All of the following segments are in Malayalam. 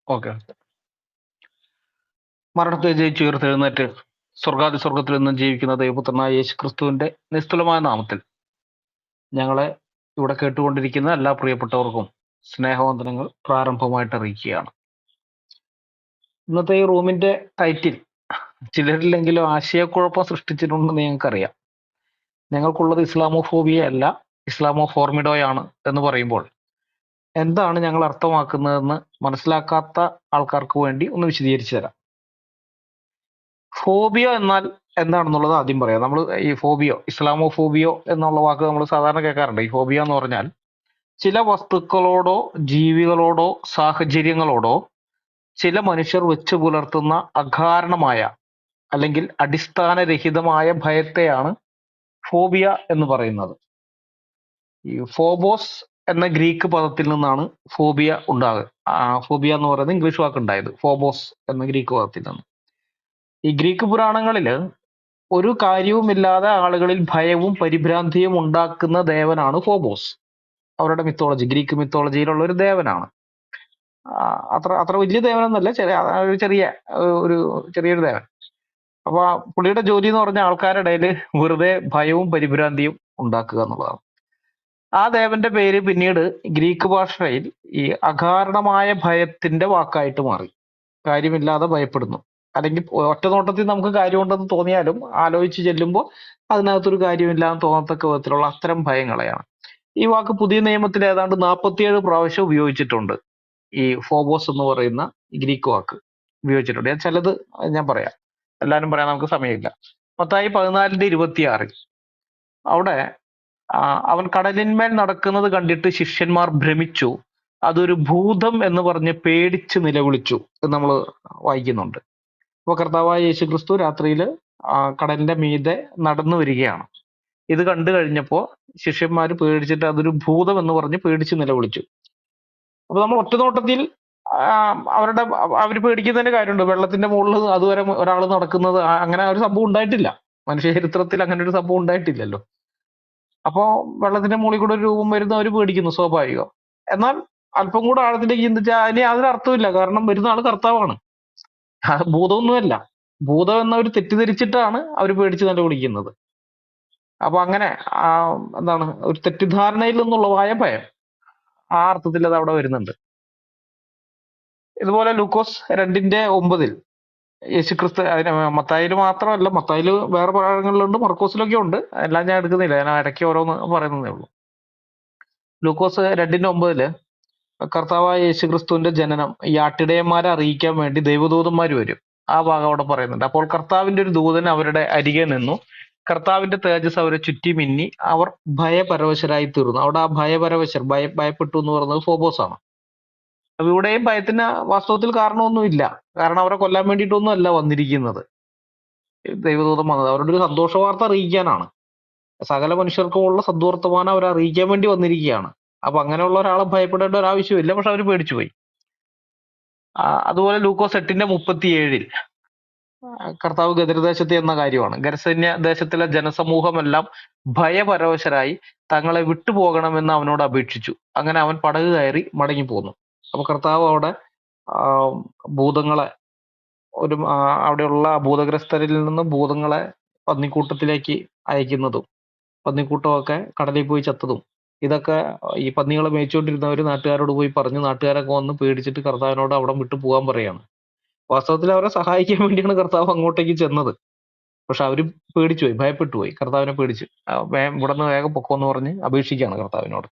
ഓക്കെ. മരണത്തെ ജയിച്ച് ഉയർത്തെഴുന്നേറ്റ് സ്വർഗത്തിൽ നിന്നും ജീവിക്കുന്ന ദൈവപുത്രനായ യേശു ക്രിസ്തുവിന്റെ നിസ്തുലമായ നാമത്തിൽ ഞങ്ങളെ ഇവിടെ കേട്ടുകൊണ്ടിരിക്കുന്ന എല്ലാ പ്രിയപ്പെട്ടവർക്കും സ്നേഹവന്ദനങ്ങൾ പ്രാരംഭമായിട്ട് അറിയിക്കുകയാണ്. ഇന്നത്തെ ഈ റൂമിന്റെ ടൈറ്റിൽ ചിലരിലെങ്കിലും ആശയക്കുഴപ്പം സൃഷ്ടിച്ചിട്ടുണ്ടെന്ന് ഞങ്ങൾക്കറിയാം. ഞങ്ങൾക്കുള്ളത് ഇസ്ലാമോഫോബിയ അല്ല, ഇസ്ലാമോഫോർമിഡോയാണ് എന്ന് പറയുമ്പോൾ എന്താണ് ഞങ്ങൾ അർത്ഥമാക്കുന്നതെന്ന് മനസ്സിലാക്കാത്ത ആൾക്കാർക്ക് വേണ്ടി ഒന്ന് വിശദീകരിച്ചു തരാം. ഫോബിയ എന്നാൽ എന്താണെന്നുള്ളത് ആദ്യം പറയാം. നമ്മൾ ഈ ഫോബിയോ, ഇസ്ലാമോഫോബിയോ എന്നുള്ള വാക്ക് നമ്മൾ സാധാരണ കേൾക്കാറുണ്ട്. ഈ ഫോബിയ എന്ന് പറഞ്ഞാൽ ചില വസ്തുക്കളോടോ ജീവികളോടോ സാഹചര്യങ്ങളോടോ ചില മനുഷ്യർ വെച്ച് പുലർത്തുന്ന അകാരണമായ അല്ലെങ്കിൽ അടിസ്ഥാനരഹിതമായ ഭയത്തെയാണ് ഫോബിയ എന്ന് പറയുന്നത്. ഈ ഫോബോസ് എന്ന ഗ്രീക്ക് പദത്തിൽ നിന്നാണ് ഫോബിയ ഉണ്ടാകുക. ഫോബിയ എന്ന് പറയുന്നത് ഇംഗ്ലീഷ് വാക്കുണ്ടായത് ഫോബോസ് എന്ന ഗ്രീക്ക് പദത്തിൽ നിന്ന്. ഈ ഗ്രീക്ക് പുരാണങ്ങളിൽ ഒരു കാര്യവുമില്ലാതെ ആളുകളിൽ ഭയവും പരിഭ്രാന്തിയും ഉണ്ടാക്കുന്ന ദേവനാണ് ഫോബോസ്. അവരുടെ മിത്തോളജി, ഗ്രീക്ക് മിത്തോളജിയിലുള്ള ഒരു ദേവനാണ്. അത്ര അത്ര വലിയ ദേവനൊന്നുമല്ല, ചെറിയൊരു ദേവൻ. അപ്പൊ പുള്ളിയുടെ ജോലി എന്ന് പറഞ്ഞാൽ ആൾക്കാരുടെ ഇടയിൽ വെറുതെ ഭയവും പരിഭ്രാന്തിയും ഉണ്ടാക്കുക എന്നുള്ളതാണ്. ആ ദേവന്റെ പേര് പിന്നീട് ഗ്രീക്ക് ഭാഷയിൽ ഈ അകാരണമായ ഭയത്തിന്റെ വാക്കായിട്ട് മാറി. കാര്യമില്ലാതെ ഭയപ്പെടുന്നു, അല്ലെങ്കിൽ ഒറ്റ നോട്ടത്തിൽ നമുക്ക് കാര്യമുണ്ടെന്ന് തോന്നിയാലും ആലോചിച്ച് ചെല്ലുമ്പോൾ അതിനകത്തൊരു കാര്യമില്ലാന്ന് തോന്നത്തക്ക വിധത്തിലുള്ള അത്തരം ഭയങ്ങളെയാണ്. ഈ വാക്ക് പുതിയ നിയമത്തിൽ ഏതാണ്ട് 47 പ്രാവശ്യം ഉപയോഗിച്ചിട്ടുണ്ട്. ഈ ഫോബോസ് എന്ന് പറയുന്ന ഗ്രീക്ക് വാക്ക് ഉപയോഗിച്ചിട്ടുണ്ട്. ഞാൻ ചിലത് ഞാൻ പറയാം, എല്ലാവരും പറയാൻ നമുക്ക് സമയമില്ല. മത്തായി 14:26 അവിടെ അവൻ കടലിന്മേൽ നടക്കുന്നത് കണ്ടിട്ട് ശിഷ്യന്മാർ ഭ്രമിച്ചു, അതൊരു ഭൂതം എന്ന് പറഞ്ഞ് പേടിച്ച് നിലവിളിച്ചു എന്ന് നമ്മൾ വായിക്കുന്നുണ്ട്. അപ്പൊ കർത്താവായ യേശു ക്രിസ്തു രാത്രിയിൽ കടലിന്റെ മീതെ നടന്നു വരികയാണ്. ഇത് കണ്ടു കഴിഞ്ഞപ്പോ ശിഷ്യന്മാർ പേടിച്ചിട്ട് അതൊരു ഭൂതം എന്ന് പറഞ്ഞ് പേടിച്ച് നിലവിളിച്ചു. അപ്പൊ നമ്മൾ ഒറ്റനോട്ടത്തിൽ അവർ പേടിക്കുന്നതിന്റെ കാര്യമുണ്ട്. വെള്ളത്തിന്റെ മുകളിൽ അതുവരെ ഒരാൾ നടക്കുന്നത്, അങ്ങനെ ഒരു സംഭവം ഉണ്ടായിട്ടില്ല. മനുഷ്യ ചരിത്രത്തിൽ അങ്ങനെ ഒരു സംഭവം ഉണ്ടായിട്ടില്ലല്ലോ. അപ്പോ വെള്ളത്തിന്റെ മുകളിൽ കൂടെ ഒരു രൂപം വരുന്ന അവർ പേടിക്കുന്നു, സ്വാഭാവികം. എന്നാൽ അല്പം കൂടെ ആഴത്തിലേക്ക് ചിന്തിച്ചാൽ അതിന് യാതൊരു അർത്ഥമില്ല. കാരണം വരുന്ന ആള് കർത്താവാണ്, ഭൂതമൊന്നുമല്ല. ഭൂതം എന്നവർ തെറ്റിദ്ധരിച്ചിട്ടാണ് അവർ പേടിച്ച് നിലവിളിക്കുന്നത്. അപ്പൊ അങ്ങനെ എന്താണ്, ഒരു തെറ്റിദ്ധാരണയിൽ നിന്നുള്ളതായ ഭയം, ആ അർത്ഥത്തിൽ അത് അവിടെ വരുന്നുണ്ട്. ഇതുപോലെ ലൂക്കോസ് 2:9 യേശുക്രിസ്തു, അതിന് മത്തായില് മാത്രമല്ല, മത്തായില് വേറെ പുരാണങ്ങളിലുണ്ട്, മർക്കോസിലൊക്കെ ഉണ്ട്. എല്ലാം ഞാൻ എടുക്കുന്നില്ല, ഞാൻ ഇടയ്ക്ക് ഓരോന്ന് പറയുന്നതേ ഉള്ളൂ. ലൂക്കോസ് 2:9 കർത്താവായ യേശുക്രിസ്തുവിന്റെ ജനനം ഈ ആട്ടിടയന്മാരെ അറിയിക്കാൻ വേണ്ടി ദൈവദൂതന്മാർ വരും. ആ ഭാഗം അവിടെ പറയുന്നുണ്ട്. അപ്പോൾ കർത്താവിന്റെ ഒരു ദൂതൻ അവരുടെ അരികെ നിന്നു, കർത്താവിന്റെ തേജസ് അവരെ ചുറ്റി മിന്നി, അവർ ഭയപരവശരായി തീർന്നു. അവിടെ ആ ഭയപരവശർ, ഭയപ്പെട്ടു എന്ന് പറയുന്നത് ഫോബോസ് ആണ്. അപ്പൊ ഇവിടെയും ഭയത്തിന് വാസ്തവത്തിൽ കാരണമൊന്നുമില്ല. കാരണം അവരെ കൊല്ലാൻ വേണ്ടിയിട്ടൊന്നും അല്ല വന്നിരിക്കുന്നത് ദൈവദൂതൻ വന്നത്, അവരുടെ ഒരു സന്തോഷ വാർത്ത അറിയിക്കാനാണ്. സകല മനുഷ്യർക്കുമുള്ള സദ്വർത്തമാനം അവരെ അറിയിക്കാൻ വേണ്ടി വന്നിരിക്കുകയാണ്. അപ്പൊ അങ്ങനെയുള്ള ഒരാളെ ഭയപ്പെടേണ്ട ഒരു ആവശ്യമില്ല. പക്ഷെ അവർ പേടിച്ചുപോയി. അതുപോലെ ലൂക്കോസ് 8:37 കർത്താവ് ഗദരദേശത്ത് എന്ന കാര്യമാണ്. ഗരസന്യ ദേശത്തിലെ ജനസമൂഹമെല്ലാം ഭയപരവശരായി തങ്ങളെ വിട്ടുപോകണമെന്ന് അവനോട് അപേക്ഷിച്ചു. അങ്ങനെ അവൻ പടക് കയറി മടങ്ങിപ്പോന്നു. അപ്പൊ കർത്താവ് അവിടെ ഭൂതങ്ങളെ, അവിടെയുള്ള ഭൂതഗ്രസ്തരിൽ നിന്ന് ഭൂതങ്ങളെ പന്നിക്കൂട്ടത്തിലേക്ക് അയക്കുന്നതും പന്നിക്കൂട്ടമൊക്കെ കടലിൽ പോയി ചത്തതും, ഇതൊക്കെ ഈ പന്നികളെ മേയിച്ചുകൊണ്ടിരുന്നവർ നാട്ടുകാരോട് പോയി പറഞ്ഞു. നാട്ടുകാരൊക്കെ വന്ന് പേടിച്ചിട്ട് കർത്താവിനോട് അവിടെ വിട്ടു പോകാൻ പറയാണ്. വാസ്തവത്തിൽ അവരെ സഹായിക്കാൻ വേണ്ടിയാണ് കർത്താവ് അങ്ങോട്ടേക്ക് ചെന്നത്. പക്ഷെ അവര് പേടിച്ചുപോയി, ഭയപ്പെട്ടുപോയി, കർത്താവിനെ പേടിച്ച് ഇവിടെ നിന്ന് വേഗം പൊക്കോന്ന് പറഞ്ഞ് അപേക്ഷിക്കുകയാണ് കർത്താവിനോട്.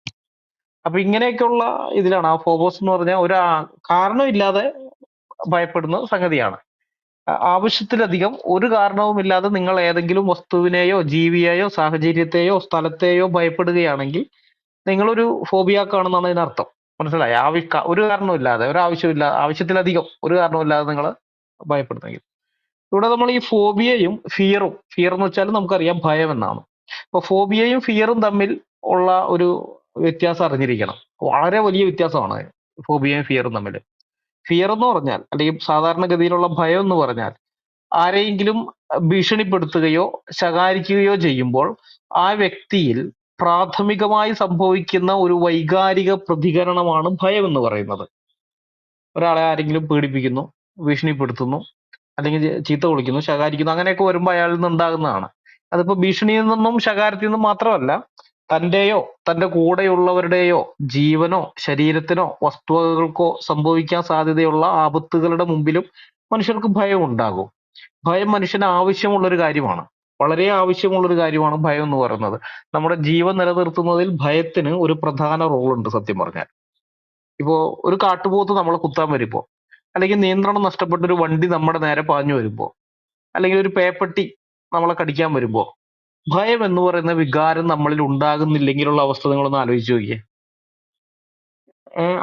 അപ്പൊ ഇങ്ങനെയൊക്കെയുള്ള ഇതിലാണ് ആ ഫോബോസ് എന്ന് പറഞ്ഞാൽ ഒരു കാരണമില്ലാതെ ഭയപ്പെടുന്ന സംഗതിയാണ്. ആവശ്യത്തിലധികം ഒരു കാരണവുമില്ലാതെ നിങ്ങൾ ഏതെങ്കിലും വസ്തുവിനെയോ ജീവിയെയോ സാഹചര്യത്തെയോ സ്ഥലത്തെയോ ഭയപ്പെടുകയാണെങ്കിൽ നിങ്ങളൊരു ഫോബിയാക്കാണെന്നാണ് ഇതിനർത്ഥം. മനസ്സിലായി? ഒരു കാരണവുമില്ലാതെ, ആവശ്യത്തിലധികം ഒരു കാരണവുമില്ലാതെ നിങ്ങൾ ഭയപ്പെടുന്നെങ്കിൽ. ഇവിടെ നമ്മൾ ഈ ഫോബിയയും ഫിയറും, ഫിയർ എന്ന് വെച്ചാൽ നമുക്കറിയാം ഭയം എന്നാണ്. അപ്പൊ ഫോബിയയും ഫിയറും തമ്മിൽ ഉള്ള ഒരു വ്യത്യാസം അറിഞ്ഞിരിക്കണം. വളരെ വലിയ വ്യത്യാസമാണ് ഫോബിയയും ഫിയറും തമ്മിൽ. ഫിയർ എന്ന് പറഞ്ഞാൽ, അല്ലെങ്കിൽ സാധാരണഗതിയിലുള്ള ഭയം എന്ന് പറഞ്ഞാൽ, ആരെയെങ്കിലും ഭീഷണിപ്പെടുത്തുകയോ ശകാരിക്കുകയോ ചെയ്യുമ്പോൾ ആ വ്യക്തിയിൽ പ്രാഥമികമായി സംഭവിക്കുന്ന ഒരു വൈകാരിക പ്രതികരണമാണ് ഭയം എന്ന് പറയുന്നത്. ഒരാളെ ആരെങ്കിലും പീഡിപ്പിക്കുന്നു, ഭീഷണിപ്പെടുത്തുന്നു, അല്ലെങ്കിൽ ചീത്ത വിളിക്കുന്നു, ശകാരിക്കുന്നു, അങ്ങനെയൊക്കെ വരുമ്പോൾ അയാളിൽ നിന്ന് ഉണ്ടാകുന്നതാണ്. അതിപ്പോ ഭീഷണിയിൽ നിന്നും ശകാരത്തിൽ നിന്നും മാത്രമല്ല, തന്റെയോ തന്റെ കൂടെയുള്ളവരുടെയോ ജീവനോ ശരീരത്തിനോ വസ്തുവകകൾക്കോ സംഭവിക്കാൻ സാധ്യതയുള്ള ആപത്തുകളുടെ മുമ്പിലും മനുഷ്യർക്ക് ഭയം ഉണ്ടാകും. ഭയം മനുഷ്യന് ആവശ്യമുള്ള ഒരു കാര്യമാണ്. വളരെ ആവശ്യമുള്ള ഒരു കാര്യമാണ് ഭയം എന്ന് പറയുന്നത്. നമ്മുടെ ജീവൻ നിലനിർത്തുന്നതിൽ ഭയത്തിന് ഒരു പ്രധാന റോളുണ്ട് സത്യം പറഞ്ഞാൽ. ഇപ്പോ ഒരു കാട്ടുപോത്ത് നമ്മളെ കുത്താൻ വരുമ്പോ, അല്ലെങ്കിൽ നിയന്ത്രണം നഷ്ടപ്പെട്ട ഒരു വണ്ടി നമ്മുടെ നേരെ പാഞ്ഞു വരുമ്പോ, അല്ലെങ്കിൽ ഒരു പേപ്പട്ടി നമ്മളെ കടിക്കാൻ വരുമ്പോ, ഭയം എന്ന് പറയുന്ന വികാരം നമ്മളിൽ ഉണ്ടാകുന്നില്ലെങ്കിലുള്ള അവസ്ഥ നിങ്ങളൊന്ന് ആലോചിച്ച് നോക്കിയേ.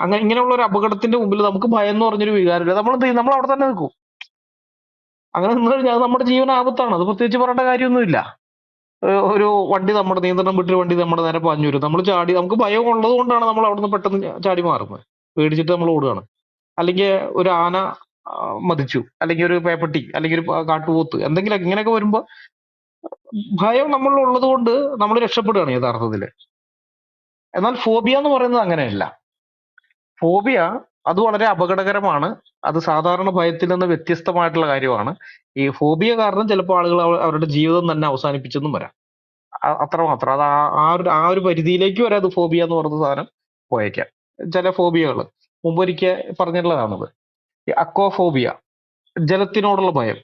അങ്ങനെ ഇങ്ങനെയുള്ള ഒരു അപകടത്തിന്റെ മുമ്പിൽ നമുക്ക് ഭയം എന്ന് പറഞ്ഞൊരു വികാരമില്ല. നമ്മൾ എന്ത് ചെയ്യും? നമ്മൾ അവിടെ തന്നെ നിൽക്കും. അങ്ങനെ നിന്ന് കഴിഞ്ഞാൽ അത് നമ്മുടെ ജീവൻ ആപത്താണ്. അത് പ്രത്യേകിച്ച് പറയേണ്ട കാര്യമൊന്നുമില്ല. ഒരു വണ്ടി നമ്മുടെ നിയന്ത്രണം വിട്ടൊരു വണ്ടി നമ്മുടെ നേരെ പാഞ്ഞു വരും. നമ്മൾ ചാടി, നമുക്ക് ഭയം ഉള്ളത് കൊണ്ടാണ് നമ്മൾ അവിടുന്ന് പെട്ടെന്ന് ചാടി മാറുന്നത്. പേടിച്ചിട്ട് നമ്മൾ ഓടുകയാണ്. അല്ലെങ്കിൽ ഒരു ആന മതിച്ചു, അല്ലെങ്കിൽ ഒരു പേപ്പട്ടി, അല്ലെങ്കിൽ ഒരു കാട്ടുപോത്ത്, എന്തെങ്കിലും ഇങ്ങനെയൊക്കെ വരുമ്പോ ഭയം നമ്മളിൽ ഉള്ളത് കൊണ്ട് നമ്മൾ രക്ഷപ്പെടുകയാണ് യഥാർത്ഥത്തില്. എന്നാൽ ഫോബിയ എന്ന് പറയുന്നത് അങ്ങനെയല്ല. ഫോബിയ അത് വളരെ അപകടകരമാണ്. അത് സാധാരണ ഭയത്തിൽ നിന്ന് വ്യത്യസ്തമായിട്ടുള്ള കാര്യമാണ്. ഈ ഫോബിയ കാരണം ചിലപ്പോൾ ആളുകൾ അവരുടെ ജീവിതം തന്നെ അവസാനിപ്പിച്ചെന്നും വരാം. അത്രമാത്രം. അത് ആ ഒരു പരിധിയിലേക്ക് വരെ അത് ഫോബിയ എന്ന് പറയുന്ന സാധനം പോയേക്കാം. ചില ഫോബിയകൾ മുമ്പൊരിക്കൽ പറഞ്ഞിട്ടുള്ളതാണത്. ഈ അക്വാഫോബിയ, ജലത്തിനോടുള്ള ഭയം.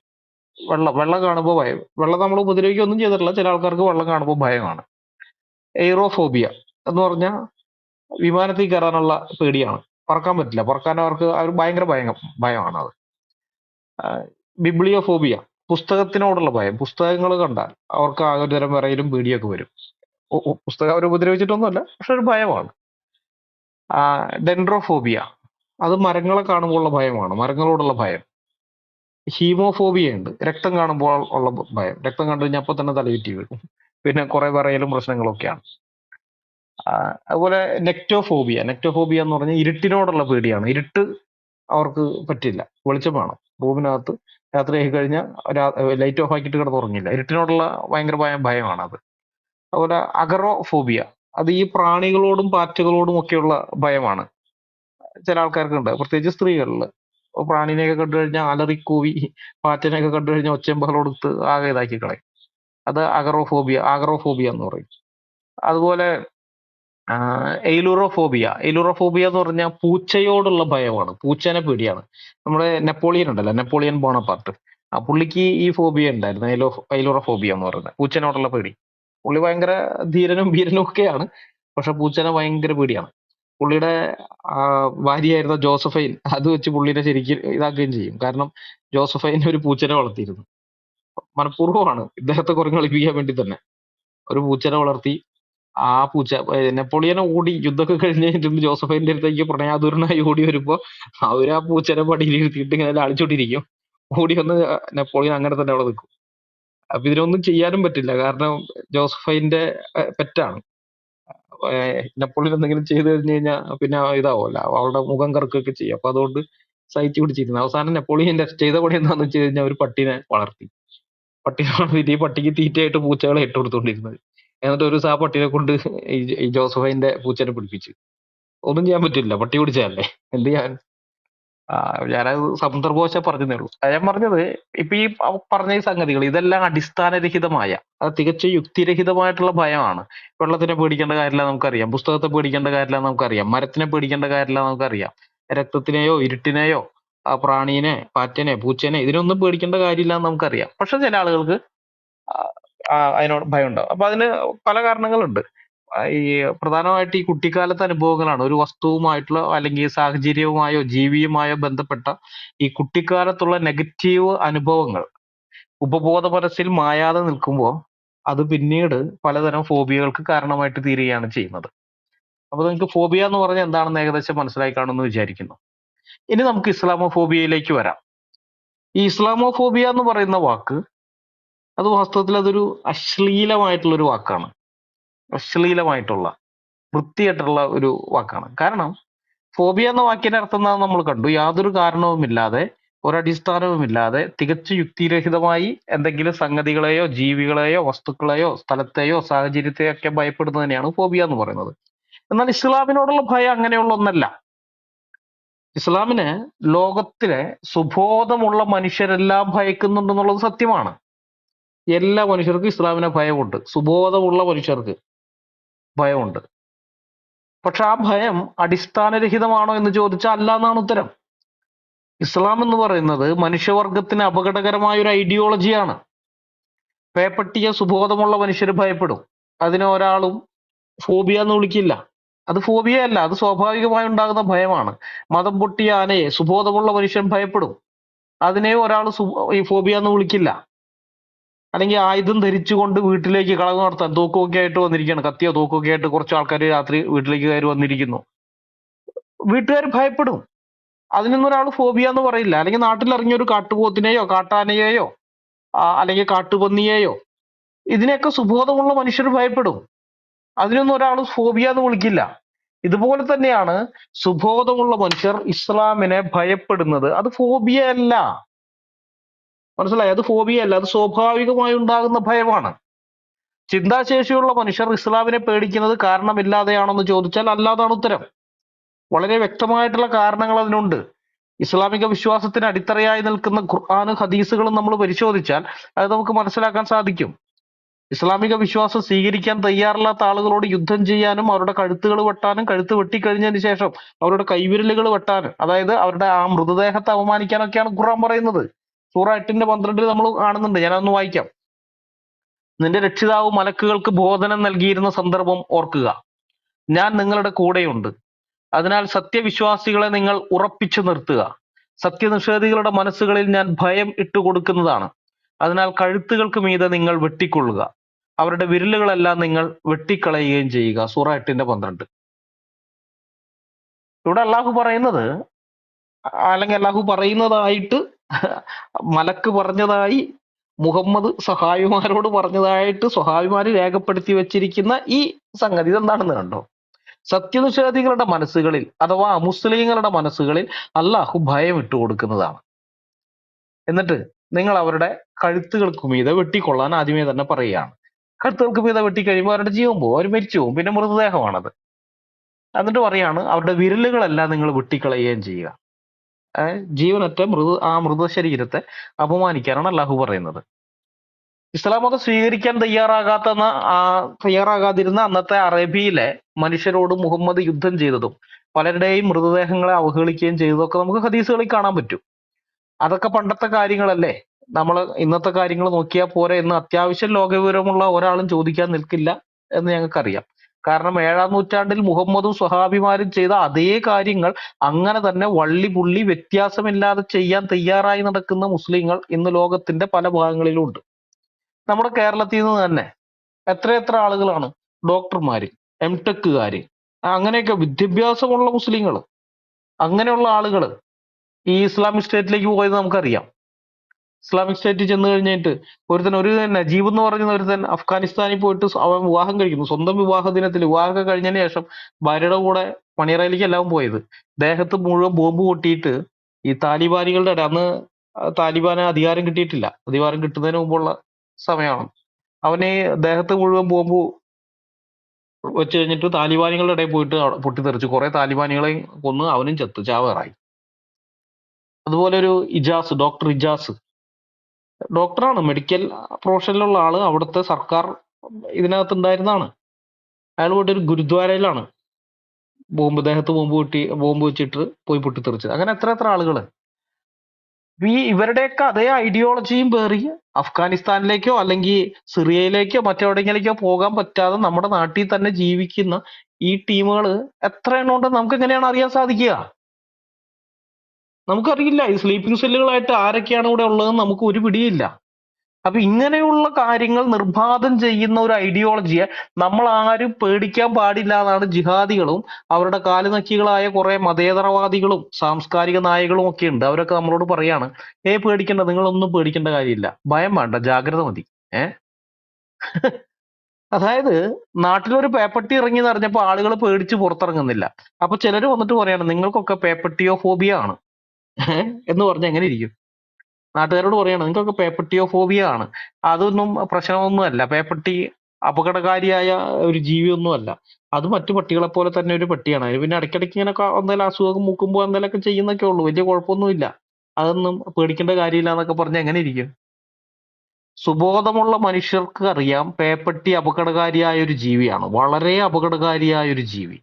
വെള്ളം കാണുമ്പോൾ ഭയം. വെള്ളം നമ്മൾ ഉപദ്രവിക്കുകയൊന്നും ചെയ്തിട്ടില്ല, ചില ആൾക്കാർക്ക് വെള്ളം കാണുമ്പോൾ ഭയമാണ്. എയ്റോഫോബിയ എന്ന് പറഞ്ഞാൽ വിമാനത്തിൽ കയറാനുള്ള പേടിയാണ്. പറക്കാൻ പറ്റില്ല. പറക്കാൻ അവർക്ക് ഭയങ്കര ഭയമാണ് അത്. ബിബ്ലിയോഫോബിയ, പുസ്തകത്തിനോടുള്ള ഭയം. പുസ്തകങ്ങൾ കണ്ടാൽ അവർക്ക് ആ ഒരു തരം വിറയലും പേടിയൊക്കെ വരും. പുസ്തകം അവർ ഉപദ്രവിച്ചിട്ടൊന്നുമല്ല, പക്ഷെ ഒരു ഭയമാണ്. ഡെൻഡ്രോഫോബിയ, അത് മരങ്ങളെ കാണുമ്പോൾ ഉള്ള ഭയമാണ്, മരങ്ങളോടുള്ള ഭയം. ഹീമോഫോബിയ ഉണ്ട്, രക്തം കാണുമ്പോൾ ഉള്ള ഭയം. രക്തം കണ്ടു കഴിഞ്ഞാൽ അപ്പൊ തന്നെ തലചുറ്റി വീഴും. പിന്നെ കുറെ വിറയലും പ്രശ്നങ്ങളൊക്കെയാണ്. അതുപോലെ നെക്റ്റോഫോബിയ എന്ന് പറഞ്ഞാൽ ഇരുട്ടിനോടുള്ള പേടിയാണ്. ഇരുട്ട് അവർക്ക് പറ്റില്ല, വെളിച്ചം വേണം. റൂമിനകത്ത് രാത്രി ആയി കഴിഞ്ഞാൽ ലൈറ്റ് ഓഫ് ആക്കിയിട്ട് കിടന്നുറങ്ങില്ല. ഇരുട്ടിനോടുള്ള ഭയങ്കര ഭയമാണ് അത്. അതുപോലെ അഗറോഫോബിയ, അത് ഈ പ്രാണികളോടും പാറ്റകളോടും ഒക്കെയുള്ള ഭയമാണ്. ചില ആൾക്കാർക്കുണ്ട്, പ്രത്യേകിച്ച് സ്ത്രീകളിൽ. പ്രാണിനെയൊക്കെ കണ്ടു കഴിഞ്ഞാൽ അലറിക്കൂവി, പാറ്റനെയൊക്കെ കണ്ടു കഴിഞ്ഞാൽ ഒച്ചയും ബഹളമെടുത്ത് ആകെ ഇതാക്കി കളയും. അത് അഗറോഫോബിയ എന്ന് പറയും. അതുപോലെ എയ്ലൂറോഫോബിയ എന്ന് പറഞ്ഞാൽ പൂച്ചയോടുള്ള ഭയമാണ്, പൂച്ചേനെ പേടിയാണ്. നമ്മുടെ നെപ്പോളിയൻ ഉണ്ടല്ലോ, നെപ്പോളിയൻ ബോണപ്പാർട്ട്, പുള്ളിക്ക് ഈ ഫോബിയ ഉണ്ടായിരുന്നു, എയ്ലൂറോഫോബിയ എന്ന് പറയുന്നത്, പൂച്ചനോടുള്ള പേടി. പുള്ളി ഭയങ്കര ധീരനും ഭീരനും ഒക്കെയാണ്, പക്ഷെ പൂച്ചനെ ഭയങ്കര പേടിയാണ്. പുള്ളിയുടെ ഭാര്യയായിരുന്ന ജോസഫൈൻ അത് വെച്ച് പുള്ളിനെ ശരിക്കും ഇതാക്കുകയും ചെയ്യും. കാരണം ജോസഫൈൻ ഒരു പൂച്ചനെ വളർത്തിയിരുന്നു. മനഃപൂർവ്വമാണ്, ഇദ്ദേഹത്തെ കുറെ കളിപ്പിക്കാൻ വേണ്ടി തന്നെ ഒരു പൂച്ചനെ വളർത്തി. ആ പൂച്ച നെപ്പോളിയനെ ഓടി യുദ്ധമൊക്കെ കഴിഞ്ഞ് കഴിഞ്ഞിട്ട് ജോസഫൈന്റെ അടുത്തേക്ക് പ്രണയാതുരനായി ഓടി വരുമ്പോ അവര് ആ പൂച്ചനെ പടിയിലിരുത്തിയിട്ട് ഇങ്ങനെ ലാളിച്ചോണ്ടിരിക്കും. ഓടി വന്ന് നെപ്പോളിയൻ അങ്ങനെ തന്നെ അവിടെ നിൽക്കും. അപ്പൊ ഇതിനൊന്നും ചെയ്യാനും പറ്റില്ല, കാരണം ജോസഫൈന്റെ പെറ്റാണ്. നെപ്പോളിയൻ എന്തെങ്കിലും ചെയ്തു കഴിഞ്ഞു കഴിഞ്ഞാൽ പിന്നെ ഇതാവുമല്ലോ, അവളുടെ മുഖം കറക്കുകയൊക്കെ ചെയ്യും. അപ്പൊ അതുകൊണ്ട് സഹിച്ചു പിടിച്ചിരുന്നു. അവസാനം നെപ്പോളിയൻ ചെയ്ത പണി എന്താണെന്ന് വെച്ച് കഴിഞ്ഞാൽ ഒരു പട്ടിനെ വളർത്തി. പട്ടിനെ വളർത്തിയിട്ട് ഈ പട്ടിക്ക് തീറ്റയായിട്ട് പൂച്ചകളെ ഇട്ട് കൊടുത്തോണ്ടിരുന്നത്. എന്നിട്ട് ഒരു ദിവസം ആ പട്ടിനെ കൊണ്ട് ഈ ജോസഫൈന്റെ പൂച്ചനെ പിടിപ്പിച്ചു. ഒന്നും ചെയ്യാൻ പറ്റില്ല, പട്ടി പിടിച്ചതല്ലേ, എന്ത് ചെയ്യാൻ. ഞാനത് സന്ദർഭവശാൽ പറഞ്ഞതേ ഉള്ളൂ. ഞാൻ പറഞ്ഞത് ഇപ്പൊ ഈ പറഞ്ഞ ഈ സംഗതികൾ ഇതെല്ലാം അടിസ്ഥാനരഹിതമായ, അത് തികച്ചും യുക്തിരഹിതമായിട്ടുള്ള ഭയമാണ്. വെള്ളത്തിനെ പേടിക്കേണ്ട കാര്യമില്ല നമുക്കറിയാം, പുസ്തകത്തെ പേടിക്കേണ്ട കാര്യമില്ല നമുക്കറിയാം, മരത്തിനെ പേടിക്കേണ്ട കാര്യമില്ല നമുക്കറിയാം, രക്തത്തിനെയോ ഇരുട്ടിനെയോ പ്രാണീനെ പാറ്റനെ പൂച്ചനെ ഇതിനൊന്നും പേടിക്കേണ്ട കാര്യമില്ല എന്ന് നമുക്കറിയാം. പക്ഷെ ചില ആളുകൾക്ക് അതിനോട് ഭയം ഉണ്ടാവും. അപ്പൊ അതിന് പല കാരണങ്ങളുണ്ട്. ഈ പ്രധാനമായിട്ട് ഈ കുട്ടിക്കാലത്തെ അനുഭവങ്ങളാണ്. ഒരു വസ്തുവുമായിട്ടുള്ള അല്ലെങ്കിൽ സാഹചര്യവുമായോ ജീവിയുമായോ ബന്ധപ്പെട്ട ഈ കുട്ടിക്കാലത്തുള്ള നെഗറ്റീവ് അനുഭവങ്ങൾ ഉപബോധ മനസ്സിൽ മായാതെ നിൽക്കുമ്പോൾ അത് പിന്നീട് പലതരം ഫോബിയകൾക്ക് കാരണമായിട്ട് തീരുകയാണ് ചെയ്യുന്നത്. അപ്പൊ നിങ്ങൾക്ക് ഫോബിയ എന്ന് പറഞ്ഞാൽ എന്താണെന്ന് ഏകദേശം മനസ്സിലായി കാണുമെന്ന് വിചാരിക്കുന്നു. ഇനി നമുക്ക് ഇസ്ലാമോഫോബിയയിലേക്ക് വരാം. ഈ ഇസ്ലാമോഫോബിയ എന്ന് പറയുന്ന വാക്ക് അത് വാസ്തവത്തിൽ അതൊരു അശ്ലീലമായിട്ടുള്ള ഒരു വാക്കാണ്. അശ്ലീലമായിട്ടുള്ള വൃത്തിയായിട്ടുള്ള ഒരു വാക്കാണ്. കാരണം ഫോബിയ എന്ന വാക്കിന്റെ അർത്ഥം എന്താണെന്ന് നമ്മൾ കണ്ടു. യാതൊരു കാരണവുമില്ലാതെ ഒരടിസ്ഥാനവുമില്ലാതെ തികച്ചു യുക്തിരഹിതമായി എന്തെങ്കിലും സംഗതികളെയോ ജീവികളെയോ വസ്തുക്കളെയോ സ്ഥലത്തെയോ സാഹചര്യത്തെയോ ഒക്കെ ഭയപ്പെടുന്നതിനെയാണ് ഫോബിയ എന്ന് പറയുന്നത്. എന്നാൽ ഇസ്ലാമിനോടുള്ള ഭയം അങ്ങനെയുള്ള ഒന്നല്ല. ഇസ്ലാമിനെ ലോകത്തിലെ സുബോധമുള്ള മനുഷ്യരെല്ലാം ഭയക്കുന്നുണ്ടെന്നുള്ളത് സത്യമാണ്. എല്ലാ മനുഷ്യർക്കും ഇസ്ലാമിനെ ഭയമുണ്ട്. സുബോധമുള്ള മനുഷ്യർക്ക് ഭയമുണ്ട്. പക്ഷെ ആ ഭയം അടിസ്ഥാനരഹിതമാണോ എന്ന് ചോദിച്ചാൽ അല്ല എന്നാണ് ഉത്തരം. ഇസ്ലാം എന്ന് പറയുന്നത് മനുഷ്യവർഗത്തിന് അപകടകരമായ ഒരു ഐഡിയോളജിയാണ്. പേപ്പട്ടിയ സുബോധമുള്ള മനുഷ്യർ ഭയപ്പെടും. അതിനെ ഒരാളും ഫോബിയ എന്ന് വിളിക്കില്ല. അത് ഫോബിയ അല്ല, അത് സ്വാഭാവികമായി ഉണ്ടാകുന്ന ഭയമാണ്. മതം പൊട്ടിയ ആനയെ സുബോധമുള്ള മനുഷ്യൻ ഭയപ്പെടും. അതിനെ ഒരാൾ ഈ ഫോബിയ എന്ന് വിളിക്കില്ല. അല്ലെങ്കിൽ ആയുധം ധരിച്ചുകൊണ്ട് വീട്ടിലേക്ക് കളവ് നടത്താൻ തോക്കൊക്കെ ആയിട്ട് വന്നിരിക്കുകയാണ്, കത്തിയോ തോക്കൊക്കെ ആയിട്ട് കുറച്ച് ആൾക്കാർ രാത്രി വീട്ടിലേക്ക് കയറി വന്നിരിക്കുന്നു. വീട്ടുകാർ ഭയപ്പെടും. അതിനൊന്നും ഒരാൾ ഫോബിയ എന്ന് പറയില്ല. അല്ലെങ്കിൽ നാട്ടിൽ ഇറങ്ങിയ ഒരു കാട്ടുപോത്തിനെയോ കാട്ടാനയെയോ അല്ലെങ്കിൽ കാട്ടുപന്നിയെയോ ഇതിനെയൊക്കെ സുബോധമുള്ള മനുഷ്യർ ഭയപ്പെടും. അതിനൊന്നും ഒരാൾ ഫോബിയ എന്ന് വിളിക്കില്ല. ഇതുപോലെ തന്നെയാണ് സുബോധമുള്ള മനുഷ്യർ ഇസ്ലാമിനെ ഭയപ്പെടുന്നത്. അത് ഫോബിയ അല്ല, മനസ്സിലായി? അത് ഫോബിയ അല്ല, അത് സ്വാഭാവികമായി ഉണ്ടാകുന്ന ഭയമാണ്. ചിന്താശേഷിയുള്ള മനുഷ്യർ ഇസ്ലാമിനെ പേടിക്കുന്നത് കാരണമില്ലാതെയാണെന്ന് ചോദിച്ചാൽ അല്ലാതാണ് ഉത്തരം. വളരെ വ്യക്തമായിട്ടുള്ള കാരണങ്ങൾ അതിനുണ്ട്. ഇസ്ലാമിക വിശ്വാസത്തിന് അടിത്തറയായി നിൽക്കുന്ന ഖുർആനും ഹദീസുകളും നമ്മൾ പരിശോധിച്ചാൽ അത് നമുക്ക് മനസ്സിലാക്കാൻ സാധിക്കും. ഇസ്ലാമിക വിശ്വാസം സ്വീകരിക്കാൻ തയ്യാറില്ലാത്ത ആളുകളോട് യുദ്ധം ചെയ്യാനും അവരുടെ കഴുത്തുകൾ വെട്ടാനും, കഴുത്ത് വെട്ടിക്കഴിഞ്ഞതിന് ശേഷം അവരുടെ കൈവിരലുകൾ വെട്ടാനും, അതായത് അവരുടെ ആ മൃതദേഹത്തെ അവമാനിക്കാനൊക്കെയാണ് ഖുർആൻ പറയുന്നത്. സൂറ 8:12 നമ്മൾ കാണുന്നുണ്ട്. ഞാനതൊന്ന് വായിക്കാം. നിന്റെ രക്ഷിതാവ് മലക്കുകൾക്ക് ബോധനം നൽകിയിരുന്ന സന്ദർഭം ഓർക്കുക. ഞാൻ നിങ്ങളുടെ കൂടെയുണ്ട്. അതിനാൽ സത്യവിശ്വാസികളെ നിങ്ങൾ ഉറപ്പിച്ചു നിർത്തുക. സത്യനിഷേധികളുടെ മനസ്സുകളിൽ ഞാൻ ഭയം ഇട്ടുകൊടുക്കുന്നതാണ്. അതിനാൽ കഴുത്തുകൾക്ക് മീതെ നിങ്ങൾ വെട്ടിക്കൊള്ളുക. അവരുടെ വിരലുകളെല്ലാം നിങ്ങൾ വെട്ടിക്കളയുകയും ചെയ്യുക. സൂറ 8:12. ഇവിടെ അള്ളാഹു പറയുന്നത്, അല്ലെങ്കിൽ അള്ളാഹു പറയുന്നതായിട്ട് മലക്ക് പറഞ്ഞതായി മുഹമ്മദ് സഹാബിമാരോട് പറഞ്ഞതായിട്ട് സ്വഹാബിമാര് രേഖപ്പെടുത്തി വെച്ചിരിക്കുന്ന ഈ സംഗതി ഇതെന്താണെന്ന് കണ്ടോ? സത്യനിഷേധികളുടെ മനസ്സുകളിൽ അഥവാ മുസ്ലിങ്ങളുടെ മനസ്സുകളിൽ അള്ളാഹു ഭയം ഇട്ടുകൊടുക്കുന്നതാണ്. എന്നിട്ട് നിങ്ങൾ അവരുടെ കഴുത്തുകൾക്ക് മീതെ വെട്ടിക്കൊള്ളാൻ ആദ്യമേ തന്നെ പറയുകയാണ്. കഴുത്തുകൾക്ക് മീതെ വെട്ടിക്കഴിയുമ്പോൾ അവരുടെ ജീവൻ പോകും, അവർ മരിച്ചു പോകും, പിന്നെ മൃതദേഹമാണത്. എന്നിട്ട് പറയാണ് അവരുടെ വിരലുകളെല്ലാം നിങ്ങൾ വെട്ടിക്കളയുകയും ചെയ്യുക. ജീവനറ്റ മൃതശരീരത്തെ അപമാനിക്കാനാണ് അള്ളാഹു പറയുന്നത്. ഇസ്ലാം മതം സ്വീകരിക്കാൻ തയ്യാറാകാതിരുന്ന അന്നത്തെ അറേബ്യയിലെ മനുഷ്യരോട് മുഹമ്മദ് യുദ്ധം ചെയ്തതും പലരുടെയും മൃതദേഹങ്ങളെ അവഹേളിക്കുകയും ചെയ്തതൊക്കെ നമുക്ക് ഹദീസുകളിൽ കാണാൻ പറ്റും. അതൊക്കെ പണ്ടത്തെ കാര്യങ്ങളല്ലേ, നമ്മൾ ഇന്നത്തെ കാര്യങ്ങൾ നോക്കിയാൽ പോരെ എന്ന് അത്യാവശ്യം ലോകവിവരമുള്ള ഒരാളും ചോദിക്കാൻ നിൽക്കില്ല എന്ന് ഞങ്ങൾക്കറിയാം. കാരണം 7-ാം നൂറ്റാണ്ടിൽ മുഹമ്മദും സ്വഹാബിമാരും ചെയ്ത അതേ കാര്യങ്ങൾ അങ്ങനെ തന്നെ വള്ളി പുള്ളി വ്യത്യാസമില്ലാതെ ചെയ്യാൻ തയ്യാറായി നടക്കുന്ന മുസ്ലിങ്ങൾ ഇന്ന് ലോകത്തിന്റെ പല ഭാഗങ്ങളിലും ഉണ്ട്. നമ്മുടെ കേരളത്തിൽ നിന്ന് തന്നെ എത്ര ആളുകളാണ് ഡോക്ടർമാര്, എംടെക്കുകാര്, അങ്ങനെയൊക്കെ വിദ്യാഭ്യാസമുള്ള മുസ്ലിങ്ങൾ, അങ്ങനെയുള്ള ആളുകൾ ഈ ഇസ്ലാമിക് സ്റ്റേറ്റിലേക്ക് പോയത് നമുക്കറിയാം. ഇസ്ലാമിക് സ്റ്റേറ്റിൽ ചെന്ന് കഴിഞ്ഞിട്ട് ഒരു നജീബ് എന്ന് പറയുന്ന ഒരുത്തൻ അഫ്ഗാനിസ്ഥാനിൽ പോയിട്ട് അവൻ വിവാഹം കഴിക്കുന്നു. സ്വന്തം വിവാഹ ദിനത്തിൽ വിവാഹമൊക്കെ കഴിഞ്ഞതിന് ശേഷം ഭാര്യയുടെ കൂടെ മണിയറയിലേക്ക് എല്ലാം പോയത്. ദേഹത്ത് മുഴുവൻ ബോംബ് പൊട്ടിയിട്ട് ഈ താലിബാനികളുടെ അന്ന് താലിബാന് അധികാരം കിട്ടിയിട്ടില്ല, അധികാരം കിട്ടുന്നതിന് മുമ്പുള്ള സമയമാണ്. അവന് ദേഹത്ത് മുഴുവൻ ബോംബ് വെച്ച് കഴിഞ്ഞിട്ട് താലിബാനികളുടെ ഇടയിൽ പോയിട്ട് പൊട്ടിത്തെറിച്ചു. കുറെ താലിബാനികളെ കൊന്ന് അവനും ചാവേറായി. അതുപോലെ ഒരു ഡോക്ടർ ഇജാസ്, ഡോക്ടറാണ്, മെഡിക്കൽ പ്രൊഫഷനിലുള്ള ആള്, അവിടുത്തെ സർക്കാർ ഇതിനകത്ത് ഉണ്ടായിരുന്നതാണ്. അയാൾ പോയിട്ട് ഒരു ഗുരുദ്വാരയിലാണ് ദേഹത്ത് ബോംബ് വെച്ചിട്ട് പോയി പൊട്ടിത്തെറിച്ചത്. അങ്ങനെ എത്ര ആളുകള് ഇവരുടെയൊക്കെ അതേ ഐഡിയോളജിയും പേറി അഫ്ഗാനിസ്ഥാനിലേക്കോ അല്ലെങ്കിൽ സിറിയയിലേക്കോ മറ്റെവിടെയെങ്കിലേക്കോ പോകാൻ പറ്റാതെ നമ്മുടെ നാട്ടിൽ തന്നെ ജീവിക്കുന്ന ഈ ടീമുകൾ എത്ര എണ്ണം ഉണ്ടെന്ന് നമുക്ക് എങ്ങനെയാണ് അറിയാൻ സാധിക്കുക? നമുക്കറിയില്ല. ഈ സ്ലീപ്പിംഗ് സെല്ലുകളായിട്ട് ആരൊക്കെയാണ് ഇവിടെ ഉള്ളതെന്ന് നമുക്ക് ഒരു പിടിയില്ല. അപ്പൊ ഇങ്ങനെയുള്ള കാര്യങ്ങൾ നിർബാധം ചെയ്യുന്ന ഒരു ഐഡിയോളജിയെ നമ്മൾ ആരും പേടിക്കാൻ പാടില്ല എന്നാണ് ജിഹാദികളും അവരുടെ കാലുനക്കികളായ കുറെ മതേതരവാദികളും സാംസ്കാരിക നായകളും ഒക്കെ ഉണ്ട്. അവരൊക്കെ നമ്മളോട് പറയാണ്, പേടിക്കണ്ട, നിങ്ങളൊന്നും പേടിക്കേണ്ട കാര്യമില്ല, ഭയം വേണ്ട, ജാഗ്രത മതി. അതായത് നാട്ടിലൊരു പേപ്പട്ടി ഇറങ്ങി എന്ന് അറിഞ്ഞപ്പോ ആളുകൾ പേടിച്ച് പുറത്തിറങ്ങുന്നില്ല. അപ്പൊ ചിലര് വന്നിട്ട് പറയാണ് നിങ്ങൾക്കൊക്കെ പേപ്പട്ടിയോ ഫോബിയ ആണ് എന്ന് പറഞ്ഞ എങ്ങനെ ഇരിക്കും? നാട്ടുകാരോട് പറയാണ് നിങ്ങൾക്കൊക്കെ പേപ്പട്ടിയോ ഫോബിയ ആണ്, അതൊന്നും പ്രശ്നമൊന്നുമല്ല. പേപ്പട്ടി അപകടകാരിയായ ഒരു ജീവിയൊന്നുമല്ല. അത് മറ്റു പട്ടികളെ പോലെ തന്നെ ഒരു പട്ടിയാണ്. അതിന് പിന്നെ ഇടയ്ക്കിടയ്ക്ക് ഇങ്ങനെ എന്തെങ്കിലും അസുഖം മൂക്കുമ്പോൾ എന്തെങ്കിലുമൊക്കെ ചെയ്യുന്നൊക്കെ ഉള്ളൂ. വലിയ കുഴപ്പമൊന്നുമില്ല. അതൊന്നും പേടിക്കേണ്ട കാര്യമില്ല എന്നൊക്കെ പറഞ്ഞ് എങ്ങനെ ഇരിക്കും? സുബോധമുള്ള മനുഷ്യർക്ക് അറിയാം പേപ്പട്ടി അപകടകാരിയായ ഒരു ജീവിയാണ്. വളരെ അപകടകാരിയായ ഒരു ജീവി.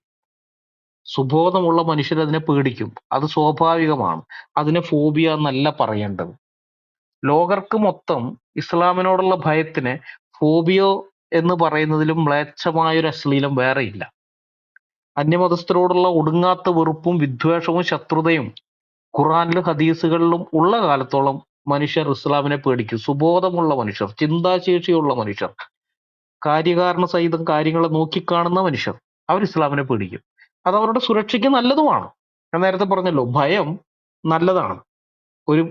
സുബോധമുള്ള മനുഷ്യർ അതിനെ പേടിക്കും. അത് സ്വാഭാവികമാണ്. അതിനെ ഫോബിയ എന്നല്ല പറയേണ്ടത്. ലോകർക്ക് മൊത്തം ഇസ്ലാമിനോടുള്ള ഭയത്തിന് ഫോബിയോ എന്ന് പറയുന്നതിലും മ്ലേച്ഛമായൊരു അശ്ലീലം വേറെയില്ല. അന്യമതസ്ഥരോടുള്ള ഒടുങ്ങാത്ത വെറുപ്പും വിദ്വേഷവും ശത്രുതയും ഖുറാനിലും ഹദീസുകളിലും ഉള്ള കാലത്തോളം മനുഷ്യർ ഇസ്ലാമിനെ പേടിക്കും. സുബോധമുള്ള മനുഷ്യർ, ചിന്താശേഷിയുള്ള മനുഷ്യർ, കാര്യകാരണ സഹിതം കാര്യങ്ങളെ നോക്കിക്കാണുന്ന മനുഷ്യർ, അവർ ഇസ്ലാമിനെ പേടിക്കും. അത് അവരുടെ സുരക്ഷയ്ക്ക് നല്ലതുമാണ്. ഞാൻ നേരത്തെ പറഞ്ഞല്ലോ, ഭയം നല്ലതാണ്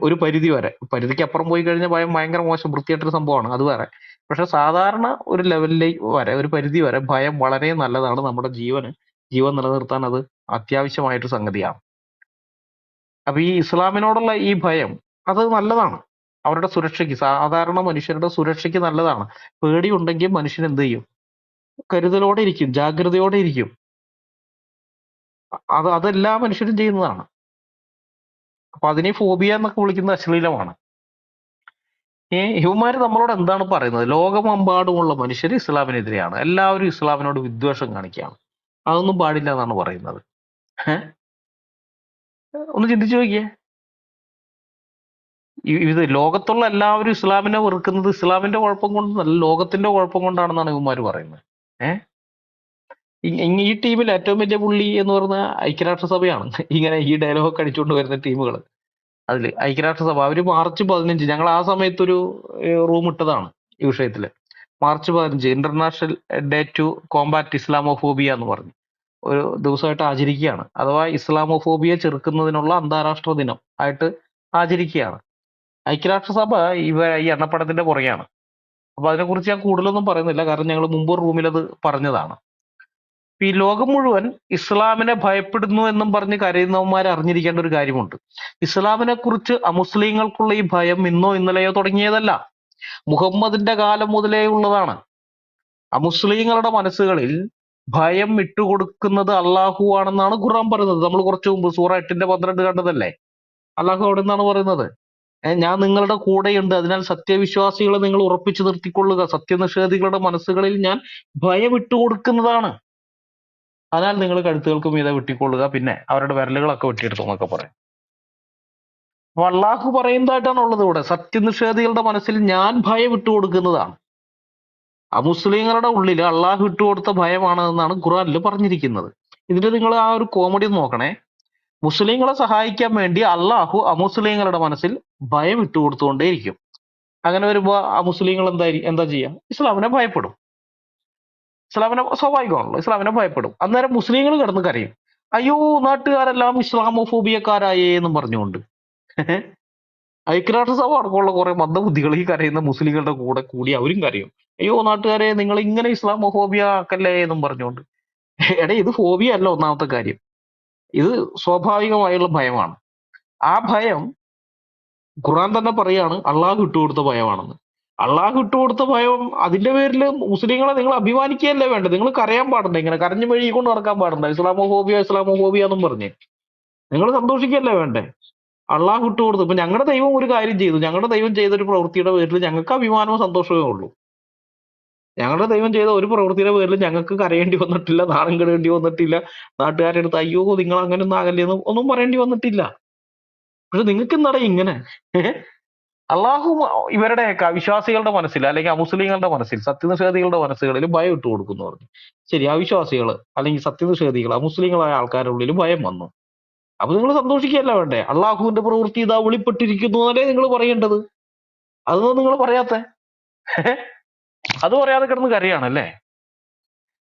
ഒരു പരിധി വരെ. പരിധിക്ക് അപ്പുറം പോയി കഴിഞ്ഞാൽ ഭയം ഭയങ്കര മോശം വൃത്തിയായിട്ടൊരു സംഭവമാണ്, അത് വേറെ. പക്ഷെ സാധാരണ ഒരു ലെവലിലേക്ക് വരെ, ഒരു പരിധി വരെ ഭയം വളരെ നല്ലതാണ്. നമ്മുടെ ജീവൻ നിലനിർത്താൻ അത് അത്യാവശ്യമായിട്ടൊരു സംഗതിയാണ്. അപ്പൊ ഈ ഇസ്ലാമിനോടുള്ള ഈ ഭയം അത് നല്ലതാണ്. അവരുടെ സുരക്ഷയ്ക്ക്, സാധാരണ മനുഷ്യരുടെ സുരക്ഷയ്ക്ക് നല്ലതാണ്. പേടിയുണ്ടെങ്കിൽ മനുഷ്യൻ എന്ത് ചെയ്യും? കരുതലോടെ ഇരിക്കും, ജാഗ്രതയോടെ ഇരിക്കും. അതെല്ലാ മനുഷ്യരും ചെയ്യുന്നതാണ്. അപ്പൊ അതിനെ ഫോബിയ എന്നൊക്കെ വിളിക്കുന്ന അശ്ലീലമാണ്. ഇവന്മാര് നമ്മളോട് എന്താണ് പറയുന്നത്? ലോകമെമ്പാടുമുള്ള മനുഷ്യർ ഇസ്ലാമിനെതിരെയാണ്, എല്ലാവരും ഇസ്ലാമിനോട് വിദ്വേഷം കാണിക്കുകയാണ്. അതൊന്നും പാടില്ല എന്നാണ് പറയുന്നത്. ഒന്ന് ചിന്തിച്ചു നോക്കിയേ. ഇത് ലോകത്തുള്ള എല്ലാവരും ഇസ്ലാമിനെ വെറുക്കുന്നത് ഇസ്ലാമിന്റെ കുഴപ്പം കൊണ്ടല്ല, ലോകത്തിന്റെ കുഴപ്പം കൊണ്ടാണെന്നാണ് ഇവന്മാര് പറയുന്നത്. ഈ ടീമിൽ ഏറ്റവും വലിയ പുള്ളി എന്ന് പറഞ്ഞ ഐക്യരാഷ്ട്രസഭയാണ്. ഇങ്ങനെ ഈ ഡയലോഗ് അടിച്ചുകൊണ്ട് വരുന്ന ടീമുകൾ. അതില് ഐക്യരാഷ്ട്രസഭ അവര് മാർച്ച് 15, ഞങ്ങൾ ആ സമയത്തൊരു റൂം ഇട്ടതാണ് ഈ വിഷയത്തില്. March 15 international day to combat Islamophobia എന്ന് പറഞ്ഞു ഒരു ദിവസമായിട്ട് ആചരിക്കുകയാണ്. അഥവാ ഇസ്ലാമോഫോബിയ ചെറുക്കുന്നതിനുള്ള അന്താരാഷ്ട്ര ദിനം ആയിട്ട് ആചരിക്കുകയാണ്. ഐക്യരാഷ്ട്രസഭ ഈ എണ്ണപ്പടത്തിന്റെ പുറകെയാണ്. അപ്പൊ അതിനെക്കുറിച്ച് ഞാൻ കൂടുതലൊന്നും പറയുന്നില്ല, കാരണം ഞങ്ങൾ മുമ്പ് റൂമിൽ അത് പറഞ്ഞതാണ്. ഈ ലോകം മുഴുവൻ ഇസ്ലാമിനെ ഭയപ്പെടുന്നു എന്നും പറഞ്ഞ് കരയുന്നവന്മാർ അറിഞ്ഞിരിക്കേണ്ട ഒരു കാര്യമുണ്ട്. ഇസ്ലാമിനെ കുറിച്ച് അമുസ്ലിങ്ങൾക്കുള്ള ഈ ഭയം ഇന്നോ ഇന്നലെയോ തുടങ്ങിയതല്ല, മുഹമ്മദിന്റെ കാലം മുതലേ ഉള്ളതാണ്. അമുസ്ലിങ്ങളുടെ മനസ്സുകളിൽ ഭയം ഇട്ടുകൊടുക്കുന്നത് അള്ളാഹു ആണെന്നാണ് ഖുർആൻ പറയുന്നത്. നമ്മൾ കുറച്ചു മുമ്പ് സൂറ 8:12 കണ്ടതല്ലേ? അള്ളാഹു അവിടെ നിന്നാണ് പറയുന്നത്, ഞാൻ നിങ്ങളുടെ കൂടെയുണ്ട്, അതിനാൽ സത്യവിശ്വാസികളെ നിങ്ങൾ ഉറപ്പിച്ചു നിർത്തിക്കൊള്ളുക, സത്യനിഷേധികളുടെ മനസ്സുകളിൽ ഞാൻ ഭയം ഇട്ടുകൊടുക്കുന്നതാണ്, അതിനാൽ നിങ്ങൾ കഴുത്തുകൾക്ക് മീതെ വെട്ടിക്കൊള്ളുക, പിന്നെ അവരുടെ വിരലുകളൊക്കെ വെട്ടിയെടുത്തു എന്നൊക്കെ പറയും. അപ്പൊ അള്ളാഹു പറയുന്നതായിട്ടാണ് ഉള്ളത് ഇവിടെ. സത്യനിഷേധികളുടെ മനസ്സിൽ ഞാൻ ഭയം ഇട്ടുകൊടുക്കുന്നതാണ്. അമുസ്ലിങ്ങളുടെ ഉള്ളിൽ അള്ളാഹു ഇട്ടുകൊടുത്ത ഭയമാണ് എന്നാണ് ഖുർആനിൽ പറഞ്ഞിരിക്കുന്നത്. ഇതിന് നിങ്ങൾ ആ ഒരു കോമഡി നോക്കണേ. മുസ്ലിങ്ങളെ സഹായിക്കാൻ വേണ്ടി അള്ളാഹു അമുസ്ലിങ്ങളുടെ മനസ്സിൽ ഭയം ഇട്ടുകൊടുത്തുകൊണ്ടേയിരിക്കും. അങ്ങനെ വരുമ്പോ അമുസ്ലിങ്ങൾ എന്താ ചെയ്യുക? ഇസ്ലാമിനെ ഭയപ്പെടും. ഇസ്ലാമിനെ സ്വാഭാവികമാണല്ലോ, ഇസ്ലാമിനെ ഭയപ്പെടും. അന്നേരം മുസ്ലിങ്ങൾ കിടന്ന് കരയും, അയ്യോ നാട്ടുകാരെല്ലാം ഇസ്ലാമോഫോബിയക്കാരായേ എന്നും പറഞ്ഞുകൊണ്ട്. ഐക്യരാഷ്ട്രസഭ അടക്കമുള്ള കുറെ മന്ദബുദ്ധികൾ ഈ കരയുന്ന മുസ്ലിങ്ങളുടെ കൂടെ കൂടി അവരും കരയും, അയ്യോ നാട്ടുകാരെ നിങ്ങൾ ഇങ്ങനെ ഇസ്ലാമോഫോബിയ ആക്കല്ലേ എന്നും പറഞ്ഞുകൊണ്ട്. എടേ, ഇത് ഫോബിയ അല്ല. ഒന്നാമത്തെ കാര്യം, ഇത് സ്വാഭാവികമായുള്ള ഭയമാണ്. ആ ഭയം ഖുർആൻ തന്നെ പറയാണ് അള്ളാഹു ഇട്ടുകൊടുത്ത ഭയമാണെന്ന്. അള്ളാഹു ഇട്ടുകൊടുത്ത ഭയം, അതിന്റെ പേരിൽ മുസ്ലിങ്ങളെ നിങ്ങൾ അഭിമാനിക്കുകയല്ലേ വേണ്ടത്? നിങ്ങൾ കരയാൻ പാടുണ്ട്, ഇങ്ങനെ കരഞ്ഞു മെഴുകിക്കൊണ്ട് നടക്കാൻ പാടുണ്ട്, ഇസ്ലാമോഫോബിയ എന്നും പറഞ്ഞ് നിങ്ങൾ സന്തോഷിക്കുകയല്ലേ വേണ്ടേ? അള്ളാഹു ഇട്ടുകൊടുത്തു. ഇപ്പൊ ഞങ്ങളുടെ ദൈവം ഒരു കാര്യം ചെയ്തു, ഞങ്ങളുടെ ദൈവം ചെയ്ത ഒരു പ്രവൃത്തിയുടെ പേരിൽ ഞങ്ങൾക്ക് അഭിമാനവും സന്തോഷമേ ഉള്ളൂ. ഞങ്ങളുടെ ദൈവം ചെയ്ത ഒരു പ്രവൃത്തിയുടെ പേരിൽ ഞങ്ങൾക്ക് കരയേണ്ടി വന്നിട്ടില്ല, നാണം കെടേണ്ടി വന്നിട്ടില്ല, നാട്ടുകാരുടെ അടുത്ത് അയ്യോ നിങ്ങൾ അങ്ങനെ ഒന്നും ആകല്ലേ ഒന്നും പറയേണ്ടി വന്നിട്ടില്ല. പക്ഷെ നിങ്ങൾക്ക് എന്താടാ ഇങ്ങനെ? അള്ളാഹു ഇവരുടെയൊക്കെ അവിശ്വാസികളുടെ മനസ്സിൽ, അല്ലെങ്കിൽ അമുസ്ലിങ്ങളുടെ മനസ്സിൽ, സത്യനിഷേധികളുടെ മനസ്സുകളിൽ ഭയം ഇട്ട് കൊടുക്കുന്നു പറഞ്ഞു. ശരി, അവിശ്വാസികൾ അല്ലെങ്കിൽ സത്യനിഷേധികൾ അമുസ്ലിങ്ങളായ ആൾക്കാരുടെ ഉള്ളിൽ ഭയം വന്നു. അപ്പൊ നിങ്ങൾ സന്തോഷിക്കുകയല്ല വേണ്ടേ? അള്ളാഹുവിന്റെ പ്രവൃത്തി ഇതാ വെളിപ്പെട്ടിരിക്കുന്നു എന്നല്ലേ നിങ്ങൾ പറയേണ്ടത്? അതൊന്നും നിങ്ങൾ പറയാത്ത, അത് പറയാതെ കിടന്ന് കരയാണല്ലേ?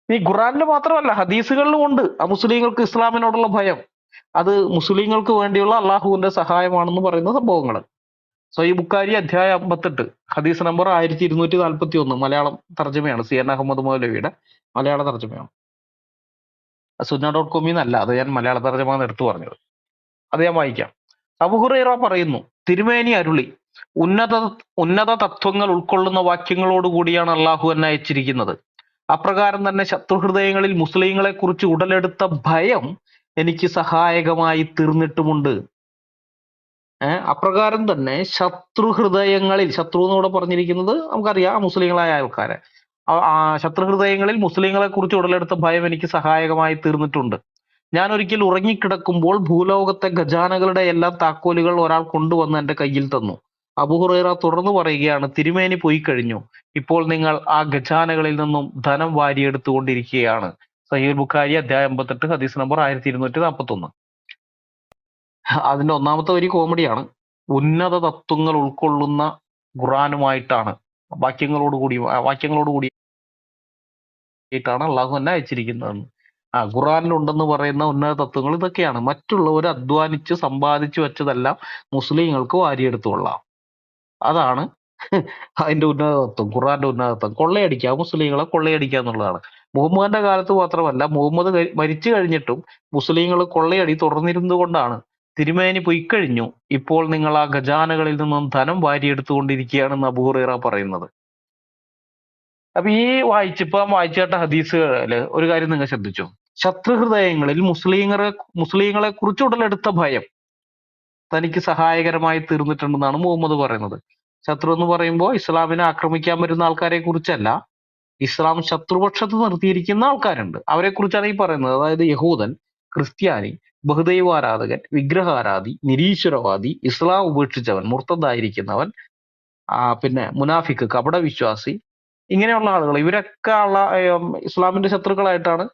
ഈ ഖുറാനിൽ മാത്രമല്ല ഹദീസുകളിലും ഉണ്ട് അമുസ്ലിങ്ങൾക്ക് ഇസ്ലാമിനോടുള്ള ഭയം. അത് മുസ്ലിങ്ങൾക്ക് വേണ്ടിയുള്ള അള്ളാഹുവിന്റെ സഹായമാണെന്ന് പറയുന്ന സംഭവങ്ങൾ. സഹീഹ് ബുഖാരി അധ്യായം 58 ഹദീസ് നമ്പർ 1241, മലയാളം തർജ്ജമയാണ്, CN അഹമ്മദ് മൗലവിയുടെ മലയാള തർജ്ജമയാണ്. സുന്ന.com എന്നല്ല, അത് ഞാൻ മലയാള തർജ്ജമ എടുത്തു പറഞ്ഞത്. അത് ഞാൻ വായിക്കാം. അബൂ ഹുറൈറ പറയുന്നു, തിരുമേനി അരുളി, ഉന്നത തത്വങ്ങൾ ഉൾക്കൊള്ളുന്ന വാക്യങ്ങളോടുകൂടിയാണ് അള്ളാഹു എന്നെ അയച്ചിരിക്കുന്നത്. അപ്രകാരം തന്നെ ശത്രുഹൃദയങ്ങളിൽ മുസ്ലിങ്ങളെ കുറിച്ച് ഉടലെടുത്ത ഭയം എനിക്ക് സഹായകമായി തീർന്നിട്ടുമുണ്ട്. അപ്രകാരം തന്നെ ശത്രുഹൃദയങ്ങളിൽ, ശത്രു എന്നൂടെ പറഞ്ഞിരിക്കുന്നത് നമുക്കറിയാം മുസ്ലിങ്ങളായ ആൾക്കാരെ, ശത്രുഹൃദയങ്ങളിൽ മുസ്ലിങ്ങളെ കുറിച്ച് ഉടലെടുത്ത ഭയം എനിക്ക് സഹായകമായി തീർന്നിട്ടുണ്ട്. ഞാൻ ഒരിക്കൽ ഉറങ്ങിക്കിടക്കുമ്പോൾ ഭൂലോകത്തെ ഖജാനകളുടെ എല്ലാം താക്കോലുകൾ ഒരാൾ കൊണ്ടുവന്ന് എന്റെ കയ്യിൽ തന്നു. അബൂ ഹുറൈറ തുടർന്ന് പറയുകയാണ്, തിരുമേനി പോയി കഴിഞ്ഞു, ഇപ്പോൾ നിങ്ങൾ ആ ഖജാനകളിൽ നിന്നും ധനം വാരിയെടുത്തുകൊണ്ടിരിക്കുകയാണ്. സഹീഹുൽ ബുഖാരി അധ്യായം 58 ഹദീസ് നമ്പർ 1241. അതിന്റെ ഒന്നാമത്തെ വരി കോമഡിയാണ്. ഉന്നത തത്വങ്ങൾ ഉൾക്കൊള്ളുന്ന ഖുർആനുമായിട്ടാണ്, വാക്യങ്ങളോട് കൂടിയിട്ടാണ് അള്ളാഹു തന്നെ അയച്ചിരിക്കുന്നതെന്ന്. ഖുർആനിലുണ്ടെന്ന് പറയുന്ന ഉന്നത തത്വങ്ങൾ ഇതൊക്കെയാണ്. മറ്റുള്ളവർ അധ്വാനിച്ച് സമ്പാദിച്ചു വെച്ചതെല്ലാം മുസ്ലിങ്ങൾക്ക് വാരിയെടുത്തുകൊള്ളാം. അതാണ് അതിന്റെ ഉന്നതത്വം, ഖുർആന്റെ ഉന്നതത്വം. കൊള്ളയടിക്കുക, മുസ്ലിങ്ങളെ കൊള്ളയടിക്കുക എന്നുള്ളതാണ്. മുഹമ്മദിന്റെ കാലത്ത് മാത്രമല്ല, മുഹമ്മദ് മരിച്ചു കഴിഞ്ഞിട്ടും മുസ്ലിങ്ങൾ കൊള്ളയടി തുടർന്നിരുന്നത് കൊണ്ടാണ് തിരുമേനി പൊയ്ക്കഴിഞ്ഞു, ഇപ്പോൾ നിങ്ങൾ ആ ഖജാനകളിൽ നിന്നും ധനം വാരിയെടുത്തുകൊണ്ടിരിക്കുകയാണെന്ന് അബൂ ഹുറൈറ പറയുന്നത്. അപ്പൊ ഈ വായിച്ചു കേട്ട ഹദീസുകളില് ഒരു കാര്യം നിങ്ങൾ ശ്രദ്ധിച്ചു. ശത്രുഹൃദയങ്ങളിൽ മുസ്ലിങ്ങളെ കുറിച്ച് ഉടലെടുത്ത ഭയം തനിക്ക് സഹായകരമായി തീർന്നിട്ടുണ്ടെന്നാണ് മുഹമ്മദ് പറയുന്നത്. ശത്രു എന്ന് പറയുമ്പോൾ ഇസ്ലാമിനെ ആക്രമിക്കാൻ വരുന്ന ആൾക്കാരെ കുറിച്ചല്ല, ഇസ്ലാം ശത്രുപക്ഷത്ത് നിർത്തിയിരിക്കുന്ന ആൾക്കാരുണ്ട്, അവരെ കുറിച്ചാണ് ഈ പറയുന്നത്. അതായത് യഹൂദൻ, ക്രിസ്ത്യാനി, ബഹുദൈവാരാധകൻ, വിഗ്രഹാരാധി, നിരീശ്വരവാദി, ഇസ്ലാം ഉപേക്ഷിച്ചവൻ, മുർത്തദായിരിക്കുന്നവൻ, പിന്നെ മുനാഫിക്ക്, കപട വിശ്വാസി, ഇങ്ങനെയുള്ള ആളുകൾ, ഇവരൊക്കെ ഉള്ള ഇസ്ലാമിന്റെ ശത്രുക്കളായിട്ടാണ്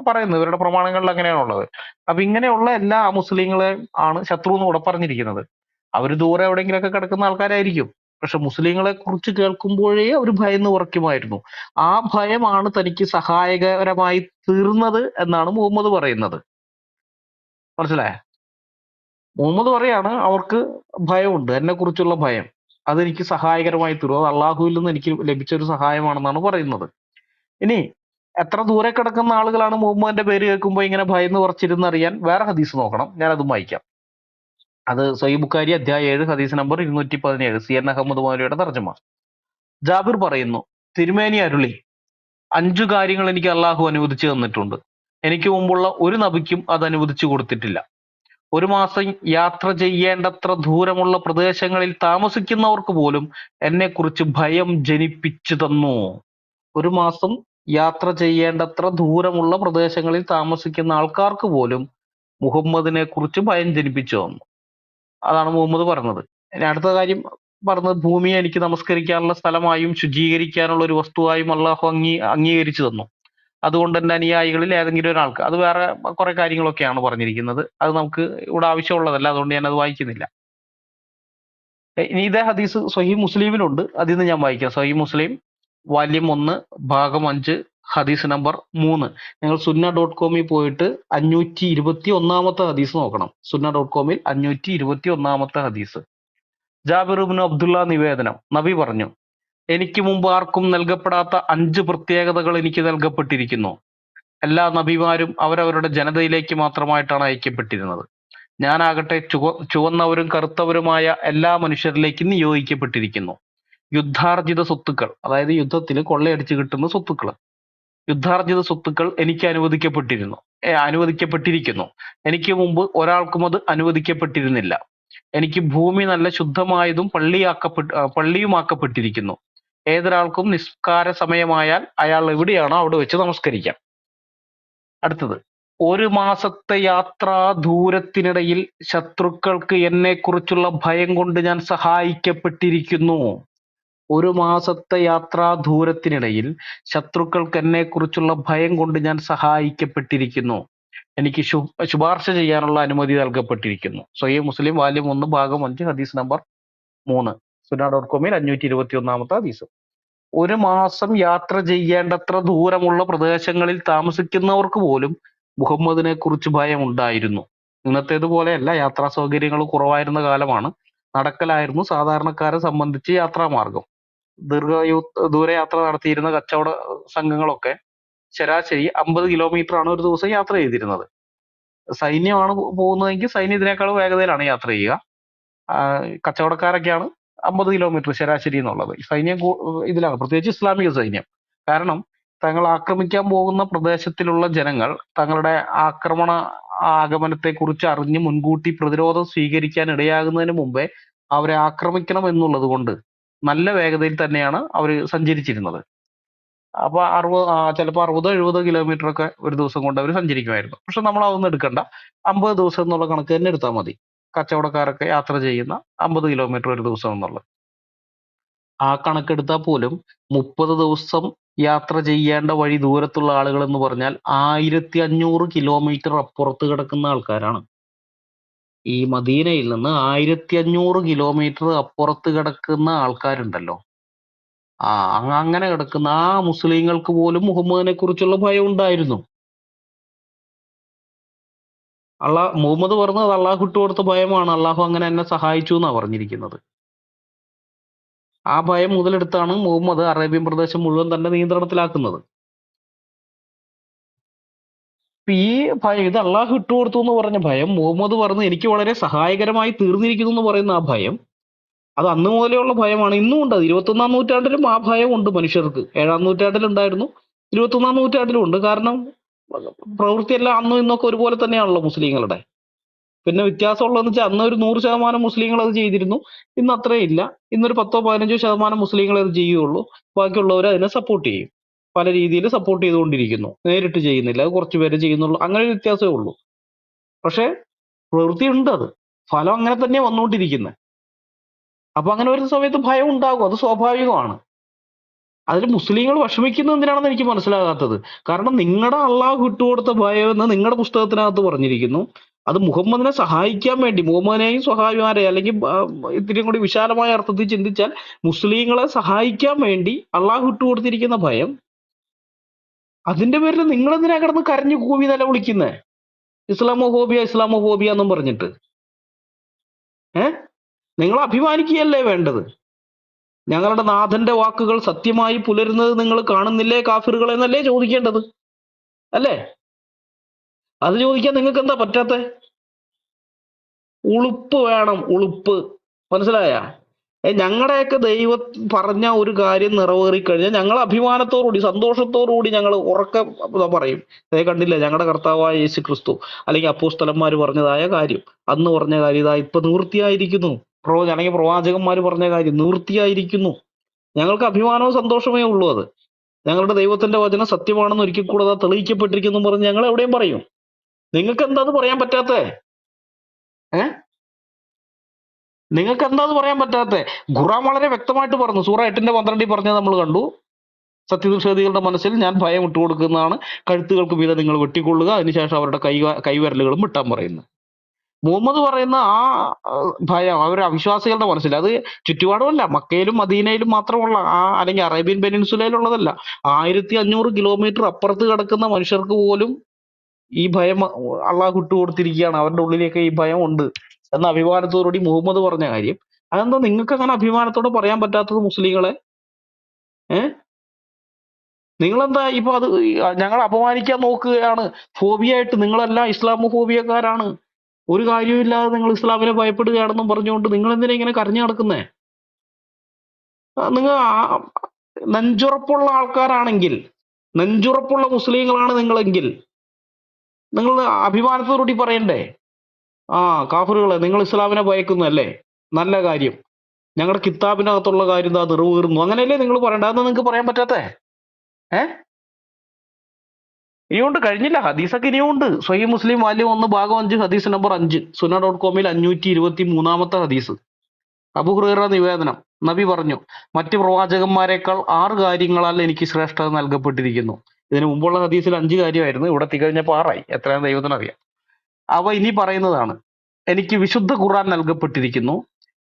പറയുന്നത്. ഇവരുടെ പ്രമാണങ്ങളിൽ അങ്ങനെയാണുള്ളത്. അപ്പൊ ഇങ്ങനെയുള്ള എല്ലാ മുസ്ലിങ്ങളെ ആണ് ശത്രു എന്ന് കൂടെ പറഞ്ഞിരിക്കുന്നത്. അവർ ദൂരെ എവിടെയെങ്കിലുമൊക്കെ കിടക്കുന്ന ആൾക്കാരായിരിക്കും, പക്ഷെ മുസ്ലിങ്ങളെ കുറിച്ച് കേൾക്കുമ്പോഴേ അവർ ഭയന്ന് ഉറയ്ക്കുമായിരുന്നു. ആ ഭയമാണ് തനിക്ക് സഹായകരമായി തീർന്നത് എന്നാണ് മുഹമ്മദ് പറയുന്നത്. മനസ്സിലായ? മുഹമ്മദ് പറയാണ് അവർക്ക് ഭയമുണ്ട്, എന്നെ കുറിച്ചുള്ള ഭയം അതെനിക്ക് സഹായകരമായി തീർന്നു, അത് അള്ളാഹുവിൽ നിന്ന് എനിക്ക് ലഭിച്ച ഒരു സഹായമാണെന്നാണ് പറയുന്നത്. ഇനി എത്ര ദൂരെ കിടക്കുന്ന ആളുകളാണ് മുഹമ്മദിന്റെ പേര് കേൾക്കുമ്പോൾ ഇങ്ങനെ ഭയന്ന് ഉറച്ചിരുന്നറിയാൻ വേറെ ഹദീസ് നോക്കണം. ഞാൻ അതും വായിക്കാം. അത് സഹീഹ് ബുഖാരി അധ്യായം 7 ഹദീസ് നമ്പർ 217, CN അഹമ്മദ് മൗലവിയുടെ തർജ്ജമ. ജാബിർ പറയുന്നു, തിരുമേനി അരുളി, 5 കാര്യങ്ങൾ എനിക്ക് അള്ളാഹു അനുവദിച്ചു തന്നിട്ടുണ്ട്. എനിക്ക് മുമ്പുള്ള ഒരു നബിക്കും അത് അനുവദിച്ചു കൊടുത്തിട്ടില്ല. ഒരു മാസം യാത്ര ചെയ്യേണ്ടത്ര ദൂരമുള്ള പ്രദേശങ്ങളിൽ താമസിക്കുന്നവർക്ക് പോലും എന്നെക്കുറിച്ച് ഭയം ജനിപ്പിച്ചു തന്നു. ഒരു മാസം യാത്ര ചെയ്യേണ്ടത്ര ദൂരമുള്ള പ്രദേശങ്ങളിൽ താമസിക്കുന്ന ആൾക്കാർക്ക് പോലും മുഹമ്മദിനെ കുറിച്ച് ഭയം ജനിപ്പിച്ചു തന്നു. അതാണ് മുഹമ്മദ് പറഞ്ഞത്. ഇനി അടുത്ത കാര്യം പറഞ്ഞത്, ഭൂമിയെ എനിക്ക് നമസ്കരിക്കാനുള്ള സ്ഥലമായും ശുചീകരിക്കാനുള്ള ഒരു വസ്തുവായും അള്ളാഹു അംഗീകരിച്ചു തന്നു. അതുകൊണ്ട് എന്റെ അനുയായികളിൽ ഏതെങ്കിലും ഒരാൾക്ക്, അത് വേറെ കുറെ കാര്യങ്ങളൊക്കെയാണ് പറഞ്ഞിരിക്കുന്നത്, അത് നമുക്ക് ഇവിടെ ആവശ്യമുള്ളതല്ല, അതുകൊണ്ട് ഞാൻ അത് വായിക്കുന്നില്ല. ഇനി ഇതേ ഹദീസ് സ്വഹീഹ് മുസ്ലിമിലുണ്ട്, അതിൽ നിന്ന് ഞാൻ വായിക്കാം. സ്വഹീഹ് മുസ്ലിം വാല്യം 1 ഭാഗം 5 ഹദീസ് നമ്പർ 3. നിങ്ങൾ സുന്ന.കോമിൽ പോയിട്ട് 521 ഹദീസ് നോക്കണം. സുന്ന.കോമിൽ 521 ഹദീസ്. ജാബിർ ഇബ്നു അബ്ദുള്ള നിവേദനം, നബി പറഞ്ഞു, എനിക്ക് മുമ്പ് ആർക്കും നൽകപ്പെടാത്ത 5 പ്രത്യേകതകൾ എനിക്ക് നൽകപ്പെട്ടിരിക്കുന്നു. എല്ലാ നബിമാരും അവരവരുടെ ജനതയിലേക്ക് മാത്രമായിട്ടാണ് അയക്കപ്പെട്ടിരുന്നത്. ഞാനാകട്ടെ ചുവന്നവരും കറുത്തവരുമായ എല്ലാ മനുഷ്യരിലേക്കും നിയോഗിക്കപ്പെട്ടിരിക്കുന്നു. യുദ്ധാർജിത സ്വത്തുക്കൾ, അതായത് യുദ്ധത്തിൽ കൊള്ളയടിച്ച് കിട്ടുന്ന സ്വത്തുക്കൾ, യുദ്ധാർജിത സ്വത്തുക്കൾ എനിക്ക് അനുവദിക്കപ്പെട്ടിരിക്കുന്നു. എനിക്ക് മുമ്പ് ഒരാൾക്കും അത് അനുവദിക്കപ്പെട്ടിരുന്നില്ല. എനിക്ക് ഭൂമി നല്ല ശുദ്ധമായതും പള്ളിയുമാക്കപ്പെട്ടിരിക്കുന്നു. ഏതൊരാൾക്കും നിസ്കാര സമയമായാൽ അയാൾ എവിടെയാണോ അവിടെ വെച്ച് നമസ്കരിക്കാം. അടുത്തത്, ഒരു മാസത്തെ യാത്രാ ദൂരത്തിനിടയിൽ ശത്രുക്കൾക്ക് എന്നെക്കുറിച്ചുള്ള ഭയം കൊണ്ട് ഞാൻ സഹായിക്കപ്പെട്ടിരിക്കുന്നു. ഒരു മാസത്തെ യാത്രാ ദൂരത്തിനിടയിൽ ശത്രുക്കൾക്ക് എന്നെക്കുറിച്ചുള്ള ഭയം കൊണ്ട് ഞാൻ സഹായിക്കപ്പെട്ടിരിക്കുന്നു. എനിക്ക് ശുപാർശ ചെയ്യാനുള്ള അനുമതി നൽകപ്പെട്ടിരിക്കുന്നു. സ്വഹീഹ് മുസ്ലിം വാല്യം 1 ഭാഗം 5 ഹദീസ് നമ്പർ 3. സുന്ന.കോമിൽ 521 ഹദീസ്. ഒരു മാസം യാത്ര ചെയ്യേണ്ടത്ര ദൂരമുള്ള പ്രദേശങ്ങളിൽ താമസിക്കുന്നവർക്ക് പോലും മുഹമ്മദിനെ കുറിച്ച് ഭയം ഉണ്ടായിരുന്നു. ഇന്നത്തേതുപോലെയല്ല, യാത്രാ സൗകര്യങ്ങൾ കുറവായിരുന്ന കാലമാണ്. നടക്കലായിരുന്നു സാധാരണക്കാരെ സംബന്ധിച്ച് യാത്രാമാർഗം. ദൂരയാത്ര നടത്തിയിരുന്ന കച്ചവട സംഘങ്ങളൊക്കെ ശരാശരി 50 കിലോമീറ്റർ ആണ് ഒരു ദിവസം യാത്ര ചെയ്തിരുന്നത്. സൈന്യമാണ് പോകുന്നതെങ്കിൽ സൈന്യം ഇതിനേക്കാൾ വേഗതയിലാണ് യാത്ര ചെയ്യുക. കച്ചവടക്കാരൊക്കെയാണ് 50 കിലോമീറ്റർ ശരാശരി എന്നുള്ളത്. സൈന്യം ഇതിലാണ്, പ്രത്യേകിച്ച് ഇസ്ലാമിക സൈന്യം. കാരണം തങ്ങൾ ആക്രമിക്കാൻ പോകുന്ന പ്രദേശത്തിലുള്ള ജനങ്ങൾ തങ്ങളുടെ ആക്രമണ ആഗമനത്തെക്കുറിച്ച് അറിഞ്ഞ് മുൻകൂട്ടി പ്രതിരോധം സ്വീകരിക്കാൻ ഇടയാകുന്നതിന് മുമ്പേ അവരെ ആക്രമിക്കണം എന്നുള്ളത് കൊണ്ട് നല്ല വേഗതയിൽ തന്നെയാണ് അവർ സഞ്ചരിച്ചിരുന്നത്. അപ്പൊ ചിലപ്പോൾ 60-70 കിലോമീറ്റർ ഒക്കെ ഒരു ദിവസം കൊണ്ട് അവർ സഞ്ചരിക്കുമായിരുന്നു. പക്ഷെ നമ്മൾ അതൊന്നും എടുക്കണ്ട, 50 ദിവസം എന്നുള്ള കണക്ക് തന്നെ എടുത്താൽ മതി. കച്ചവടക്കാരൊക്കെ യാത്ര ചെയ്യുന്ന 50 കിലോമീറ്റർ ഒരു ദിവസം എന്നുള്ളത്. ആ കണക്കെടുത്താൽ പോലും 30 ദിവസം യാത്ര ചെയ്യേണ്ട വഴി ദൂരത്തുള്ള ആളുകൾ എന്ന് പറഞ്ഞാൽ 1500 കിലോമീറ്റർ അപ്പുറത്ത് കിടക്കുന്ന ആൾക്കാരാണ്. ഈ മദീനയിൽ നിന്ന് 1500 കിലോമീറ്റർ അപ്പുറത്ത് കിടക്കുന്ന ആൾക്കാരുണ്ടല്ലോ. അങ്ങനെ കിടക്കുന്ന ആ മുസ്ലിങ്ങൾക്ക് പോലും മുഹമ്മദിനെ കുറിച്ചുള്ള ഭയം ഉണ്ടായിരുന്നു. മുഹമ്മദ് പറഞ്ഞത് അള്ളാഹു ഇട്ടുകൊടുത്ത ഭയമാണ്, അള്ളാഹു അങ്ങനെ എന്നെ സഹായിച്ചു എന്നാ പറഞ്ഞിരിക്കുന്നത്. ആ ഭയം മുതലെടുത്താണ് മുഹമ്മദ് അറേബ്യൻ പ്രദേശം മുഴുവൻ തന്റെ നിയന്ത്രണത്തിലാക്കുന്നത്. ഈ ഭയം, ഇത് അള്ളാഹു ഇട്ടുകൊടുത്തു എന്ന് പറഞ്ഞ ഭയം, മുഹമ്മദ് പറഞ്ഞ് എനിക്ക് വളരെ സഹായകരമായി തീർന്നിരിക്കുന്നു എന്ന് പറയുന്ന ആ ഭയം, അത് അന്ന് മുതലെയുള്ള ഭയമാണ്. ഇന്നും ഉണ്ട്. 21-ാം നൂറ്റാണ്ടിലും ആ ഭയം ഉണ്ട് മനുഷ്യർക്ക്. 7-ാം നൂറ്റാണ്ടിലുണ്ടായിരുന്നു, 21-ാം നൂറ്റാണ്ടിലും ഉണ്ട്. കാരണം പ്രവൃത്തിയെല്ലാം അന്നും ഇന്നൊക്കെ ഒരുപോലെ തന്നെയാണല്ലോ മുസ്ലിങ്ങളുടെ. പിന്നെ വ്യത്യാസമുള്ളതെന്ന് വെച്ചാൽ അന്ന് ഒരു 100% മുസ്ലിങ്ങൾ അത് ചെയ്തിരുന്നു, ഇന്ന് അത്രയില്ല. ഇന്നൊരു 10-15% മുസ്ലിങ്ങൾ അത് ചെയ്യുള്ളൂ, ബാക്കിയുള്ളവർ അതിനെ സപ്പോർട്ട് ചെയ്യും. പല രീതിയിൽ സപ്പോർട്ട് ചെയ്തുകൊണ്ടിരിക്കുന്നു, നേരിട്ട് ചെയ്യുന്നില്ല, അത് കുറച്ച് പേര് ചെയ്യുന്നുള്ളൂ. അങ്ങനെ ഒരു വ്യത്യാസമേ ഉള്ളൂ. പക്ഷെ പ്രവൃത്തി ഉണ്ട്, അത് ഫലം അങ്ങനെ തന്നെ വന്നുകൊണ്ടിരിക്കുന്നത്. അപ്പൊ അങ്ങനെ വരുന്ന സമയത്ത് ഭയം ഉണ്ടാകും, അത് സ്വാഭാവികമാണ്. അതിൽ മുസ്ലിങ്ങൾ വിഷമിക്കുന്നത് എന്തിനാണെന്ന് എനിക്ക് മനസ്സിലാകാത്തത്. കാരണം നിങ്ങളുടെ അള്ളാഹു വിട്ടുകൊടുത്ത ഭയം എന്ന് നിങ്ങളുടെ പുസ്തകത്തിനകത്ത് പറഞ്ഞിരിക്കുന്നു. അത് മുഹമ്മദിനെ സഹായിക്കാൻ വേണ്ടി, മുഹമ്മദിനെയും സ്വഹാബിമാരെയും, അല്ലെങ്കിൽ ഇത്തിരി കൂടി വിശാലമായ അർത്ഥത്തിൽ ചിന്തിച്ചാൽ മുസ്ലിങ്ങളെ സഹായിക്കാൻ വേണ്ടി അള്ളാഹു വിട്ടുകൊടുത്തിരിക്കുന്ന ഭയം. അതിന്റെ പേരിൽ നിങ്ങൾ എന്തിനാ കിടന്ന് കരഞ്ഞു കൂവി നിലവിളിക്കുന്നേ? ഇസ്ലാമോഫോബിയ എന്നും പറഞ്ഞിട്ട് നിങ്ങൾ അഭിമാനിക്കുകയല്ലേ വേണ്ടത്? ഞങ്ങളുടെ നാഥന്റെ വാക്കുകൾ സത്യമായി പുലരുന്നത് നിങ്ങൾ കാണുന്നില്ലേ കാഫിറുകൾ എന്നല്ലേ ചോദിക്കേണ്ടത്, അല്ലേ? അത് ചോദിക്കാൻ നിങ്ങൾക്ക് എന്താ പറ്റാത്തെ? ഉളുപ്പ് വേണം, ഉളുപ്പ്. മനസ്സിലായ? ഞങ്ങളുടെയൊക്കെ ദൈവം പറഞ്ഞ ഒരു കാര്യം നിറവേറി കഴിഞ്ഞാൽ ഞങ്ങൾ അഭിമാനത്തോടുകൂടി സന്തോഷത്തോടുകൂടി ഞങ്ങൾ ഉറക്കെ പറയും, കണ്ടില്ല ഞങ്ങളുടെ കർത്താവായ യേശു ക്രിസ്തു അല്ലെങ്കിൽ അപ്പോസ്തലന്മാർ പറഞ്ഞതായ കാര്യം, അന്ന് പറഞ്ഞ കാര്യം ഇതാ ഇപ്പൊ നിവൃത്തിയായിരിക്കുന്നു, അല്ലെങ്കിൽ പ്രവാചകന്മാർ പറഞ്ഞ കാര്യം നിവൃത്തിയായിരിക്കുന്നു. ഞങ്ങൾക്ക് അഭിമാനവും സന്തോഷമേ ഉള്ളൂ. അത് ഞങ്ങളുടെ ദൈവത്തിന്റെ വചനം സത്യമാണെന്ന് ഒരിക്കൽ കൂടെ തെളിയിക്കപ്പെട്ടിരിക്കുന്നു പറഞ്ഞ് ഞങ്ങൾ എവിടെയും പറയും. നിങ്ങൾക്ക് എന്താ അത് പറയാൻ പറ്റാത്തേ? നിങ്ങൾക്ക് എന്താ അത് പറയാൻ പറ്റാത്തേ? ഖുർആൻ വളരെ വ്യക്തമായിട്ട് പറഞ്ഞു. സൂറ 8:12 പറഞ്ഞത് നമ്മൾ കണ്ടു. സത്യനിഷേധികളുടെ മനസ്സിൽ ഞാൻ ഭയം ഇട്ടുകൊടുക്കുന്നതാണ്, കഴുത്തുകൾക്ക് മീതെ നിങ്ങൾ വെട്ടിക്കൊള്ളുക, അതിനുശേഷം അവരുടെ കൈവിരലുകളും വെട്ടാൻ പറയുന്നു. മുഹമ്മദ് പറയുന്ന ആ ഭയം അവരുടെ അവിശ്വാസികളുടെ മനസ്സിൽ, അത് ചുറ്റുപാടുമല്ല, മക്കയിലും മദീനയിലും മാത്രമുള്ള അല്ലെങ്കിൽ അറേബ്യൻ പെനിൻസുലയിലുള്ളതല്ല, 1500 കിലോമീറ്റർ അപ്പുറത്ത് കിടക്കുന്ന മനുഷ്യർക്ക് പോലും ഈ ഭയം അള്ളാഹു വിട്ടുകൊടുത്തിരിക്കുകയാണ്. അവരുടെ ഉള്ളിലേക്ക് ഈ ഭയം ഉണ്ട് എന്ന അഭിമാനത്തോടുകൂടി മുഹമ്മദ് പറഞ്ഞ കാര്യം. അതെന്താ നിങ്ങൾക്ക് അങ്ങനെ അഭിമാനത്തോടെ പറയാൻ പറ്റാത്തത് മുസ്ലിങ്ങളെ? നിങ്ങളെന്താ ഇപ്പൊ അത് ഞങ്ങൾ അപമാനിക്കാൻ നോക്കുകയാണ്? ഫോബിയായിട്ട് നിങ്ങളെല്ലാം ഇസ്ലാമോ ഫോബിയക്കാരാണ്, ഒരു കാര്യമില്ലാതെ നിങ്ങൾ ഇസ്ലാമിനെ ഭയപ്പെടുകയാണെന്നും പറഞ്ഞുകൊണ്ട് നിങ്ങൾ എന്തിനാ ഇങ്ങനെ കരഞ്ഞു നടക്കുന്നേ? നിങ്ങൾ നെഞ്ചുറപ്പുള്ള ആൾക്കാരാണെങ്കിൽ, നെഞ്ചുറപ്പുള്ള മുസ്ലിങ്ങളാണ് നിങ്ങളെങ്കിൽ നിങ്ങൾ അഭിമാനത്തോടുകൂടി പറയണ്ടേ, കാഫിറുകളെ നിങ്ങൾ ഇസ്ലാമിനെ ഭയക്കുന്നല്ലേ, നല്ല കാര്യം, ഞങ്ങളുടെ കിതാബിനകത്തുള്ള കാര്യം എന്താ നിറവേറുന്നു, അങ്ങനെയല്ലേ നിങ്ങൾ പറയണ്ട? അതൊന്നും നിങ്ങൾക്ക് പറയാൻ പറ്റാത്തേ? ഇനിയുണ്ട്, കഴിഞ്ഞില്ല. ഹദീസൊക്കെ ഇനിയുണ്ട്. സ്വഹീഹ് മുസ്ലിം വാല്യം 1 ഭാഗം 5 ഹദീസ് നമ്പർ 5, സുനൻ.com 523 ഹദീസ്. അബൂ ഹുറൈറ നിവേദനം. നബി പറഞ്ഞു, മറ്റ് പ്രവാചകന്മാരെക്കാൾ 6 കാര്യങ്ങളാൽ എനിക്ക് ശ്രേഷ്ഠത നൽകപ്പെട്ടിരിക്കുന്നു. ഇതിനു മുമ്പുള്ള ഹദീസിൽ 5 കാര്യമായിരുന്നു, ഇവിടെ തികഞ്ഞപ്പോൾ 6 ആയി. എത്രയാണെന്ന് ദൈവത്തിനറിയാം. അവ ഇനി പറയുന്നതാണ്: എനിക്ക് വിശുദ്ധ ഖുർആൻ നൽകപ്പെട്ടിരിക്കുന്നു,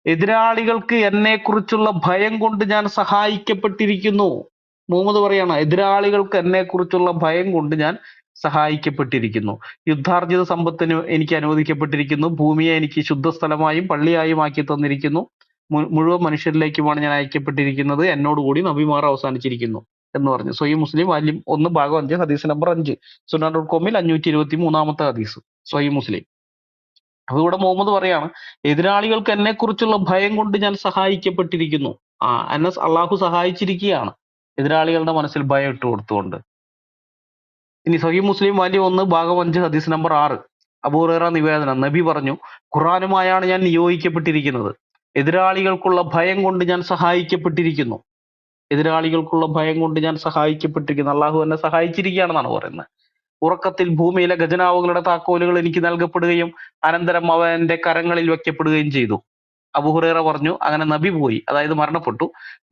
എതിരാളികൾക്ക് എന്നെക്കുറിച്ചുള്ള ഭയം കൊണ്ട് ഞാൻ സഹായിക്കപ്പെട്ടിരിക്കുന്നു. മുഹമ്മദ് പറയാണ്, എതിരാളികൾക്ക് എന്നെക്കുറിച്ചുള്ള ഭയം കൊണ്ട് ഞാൻ സഹായിക്കപ്പെട്ടിരിക്കുന്നു. യുദ്ധാർജിത സമ്പത്തിന് എനിക്ക് അനുവദിക്കപ്പെട്ടിരിക്കുന്നു. ഭൂമിയെ എനിക്ക് ശുദ്ധസ്ഥലമായും പള്ളിയായും ആക്കി തന്നിരിക്കുന്നു. മുഴുവൻ മനുഷ്യരിലേക്കുമാണ് ഞാൻ അയക്കപ്പെട്ടിരിക്കുന്നത്. എന്നോടുകൂടി നബിമാർ അവസാനിച്ചിരിക്കുന്നു എന്ന് പറഞ്ഞു. സ്വഹീഹ് മുസ്ലിം വാല്യം 1 ഭാഗം 5 ഹദീസ് നമ്പർ 5, സുനൻ.com 523 ഹദീസ്, സ്വഹീഹ് മുസ്ലിം. അപ്പൊ ഇവിടെ മുഹമ്മദ് പറയാണ്, എതിരാളികൾക്ക് എന്നെക്കുറിച്ചുള്ള ഭയം കൊണ്ട് ഞാൻ സഹായിക്കപ്പെട്ടിരിക്കുന്നു. എന്നെ അള്ളാഹു സഹായിച്ചിരിക്കുകയാണ്. എതിരാളികളുടെ മനസ്സിൽ ഭയം ഇട്ട് കൊടുത്തുകൊണ്ട്. ഇനി സഹീഹ് മുസ്ലിം വാല്യം 1 ഭാഗം 5 ഹദീസ് നമ്പർ 6 അബൂ ഹുറൈറ നിവേദനം. നബി പറഞ്ഞു, ഖുർആനുമായാണ് ഞാൻ നിയോഗിക്കപ്പെട്ടിരിക്കുന്നത്. എതിരാളികൾക്കുള്ള ഭയം കൊണ്ട് ഞാൻ സഹായിക്കപ്പെട്ടിരിക്കുന്നു. എതിരാളികൾക്കുള്ള ഭയം കൊണ്ട് ഞാൻ സഹായിക്കപ്പെട്ടിരിക്കുന്നു. അള്ളാഹു എന്നെ സഹായിച്ചിരിക്കുകയാണെന്നാണ് പറയുന്നത്. ഉറക്കത്തിൽ ഭൂമിയിലെ ഖജനാവുകളുടെ താക്കോലുകൾ എനിക്ക് നൽകപ്പെടുകയും അനന്തരം അവ എന്റെ കരങ്ങളിൽ വെക്കപ്പെടുകയും ചെയ്തു. അബൂ ഹുറൈറ പറഞ്ഞു, അങ്ങനെ നബി പോയി, അതായത് മരണപ്പെട്ടു,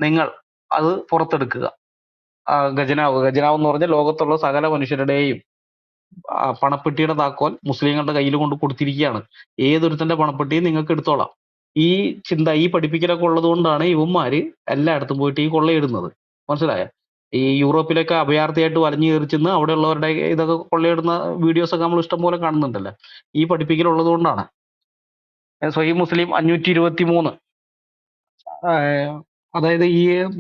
നിങ്ങൾ അത് പുറത്തെടുക്കുക. ഖജനാവ് എന്ന് പറഞ്ഞാൽ ലോകത്തുള്ള സകല മനുഷ്യരുടെയും പണപ്പെട്ടിയുടെ താക്കോൽ മുസ്ലിങ്ങളുടെ കയ്യിൽ കൊണ്ട് കൊടുത്തിരിക്കുകയാണ്. ഏതൊരുത്തന്റെ പണപ്പെട്ടിയും നിങ്ങൾക്ക് എടുത്തോളാം. ഈ ചിന്ത, ഈ പഠിപ്പിക്കലൊക്കെ ഉള്ളത് കൊണ്ടാണ് ഇവന്മാര് എല്ലായിടത്തും പോയിട്ട് ഈ കൊള്ളയിടുന്നത്. മനസ്സിലായോ? ഈ യൂറോപ്പിലൊക്കെ അഭയാർത്ഥിയായിട്ട് വലിഞ്ഞു കയറി ചെന്ന് അവിടെയുള്ളവരുടെ ഇതൊക്കെ കൊള്ളയിടുന്ന വീഡിയോസ് ഒക്കെ നമ്മൾ ഇഷ്ടം പോലെ കാണുന്നുണ്ടല്ലോ. ഈ പഠിപ്പിക്കൽ ഉള്ളത് കൊണ്ടാണ്. സ്വഹീഹ് മുസ്ലിം 523 അതായത്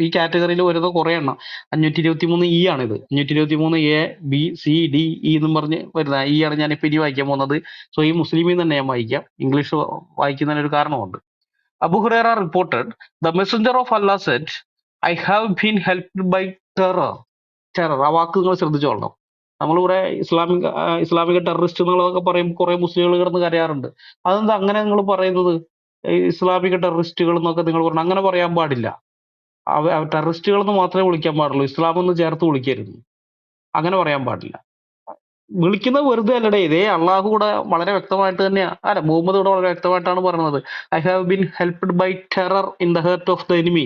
ഈ കാറ്റഗറിയിൽ വരുന്ന കുറെ എണ്ണം 523 ഇ ആണിത്. 523 A B C D E എന്നും പറഞ്ഞ് വരുന്ന ഈ ആണ് ഞാൻ ഇപ്പൊ ഇനി വായിക്കാൻ പോകുന്നത്. സ്വഹീഹ് മുസ്ലിമിൽ തന്നെ ഞാൻ വായിക്കാം. ഇംഗ്ലീഷ് വായിക്കുന്നതിന് ഒരു കാരണമുണ്ട്. Abu Huraira reported, the messenger of Allah said, I have been helped by terror. Terror, ആ വാക്ക് നിങ്ങൾ ശ്രദ്ധിച്ചോളണം. നമ്മളിവിടെ ഇസ്ലാമിക ടെററിസ്റ്റ് എന്നുള്ളതൊക്കെ പറയും, കുറെ മുസ്ലിങ്ങൾ കിടന്ന് കരയാറുണ്ട്. അതെന്താ അങ്ങനെ നിങ്ങൾ പറയുന്നത്? ഇസ്ലാമിക ടെററിസ്റ്റുകൾ എന്നൊക്കെ നിങ്ങൾ പറഞ്ഞു, അങ്ങനെ പറയാൻ പാടില്ല. ടെററിസ്റ്റുകൾ എന്ന് മാത്രമേ വിളിക്കാൻ പാടുള്ളൂ, ഇസ്ലാം എന്ന് ചേർത്ത് വിളിക്കരുത്. അങ്ങനെ പറയാൻ പാടില്ല. വിളിക്കുന്നത് വെറുതെ അല്ലടേ. ഇതേ അള്ളാഹു കൂടെ വളരെ വ്യക്തമായിട്ട് തന്നെയാ, അല്ല മുഹമ്മദ് കൂടെ വളരെ വ്യക്തമായിട്ടാണ് പറയുന്നത്, I have been helped by terror in the heart of the enemy.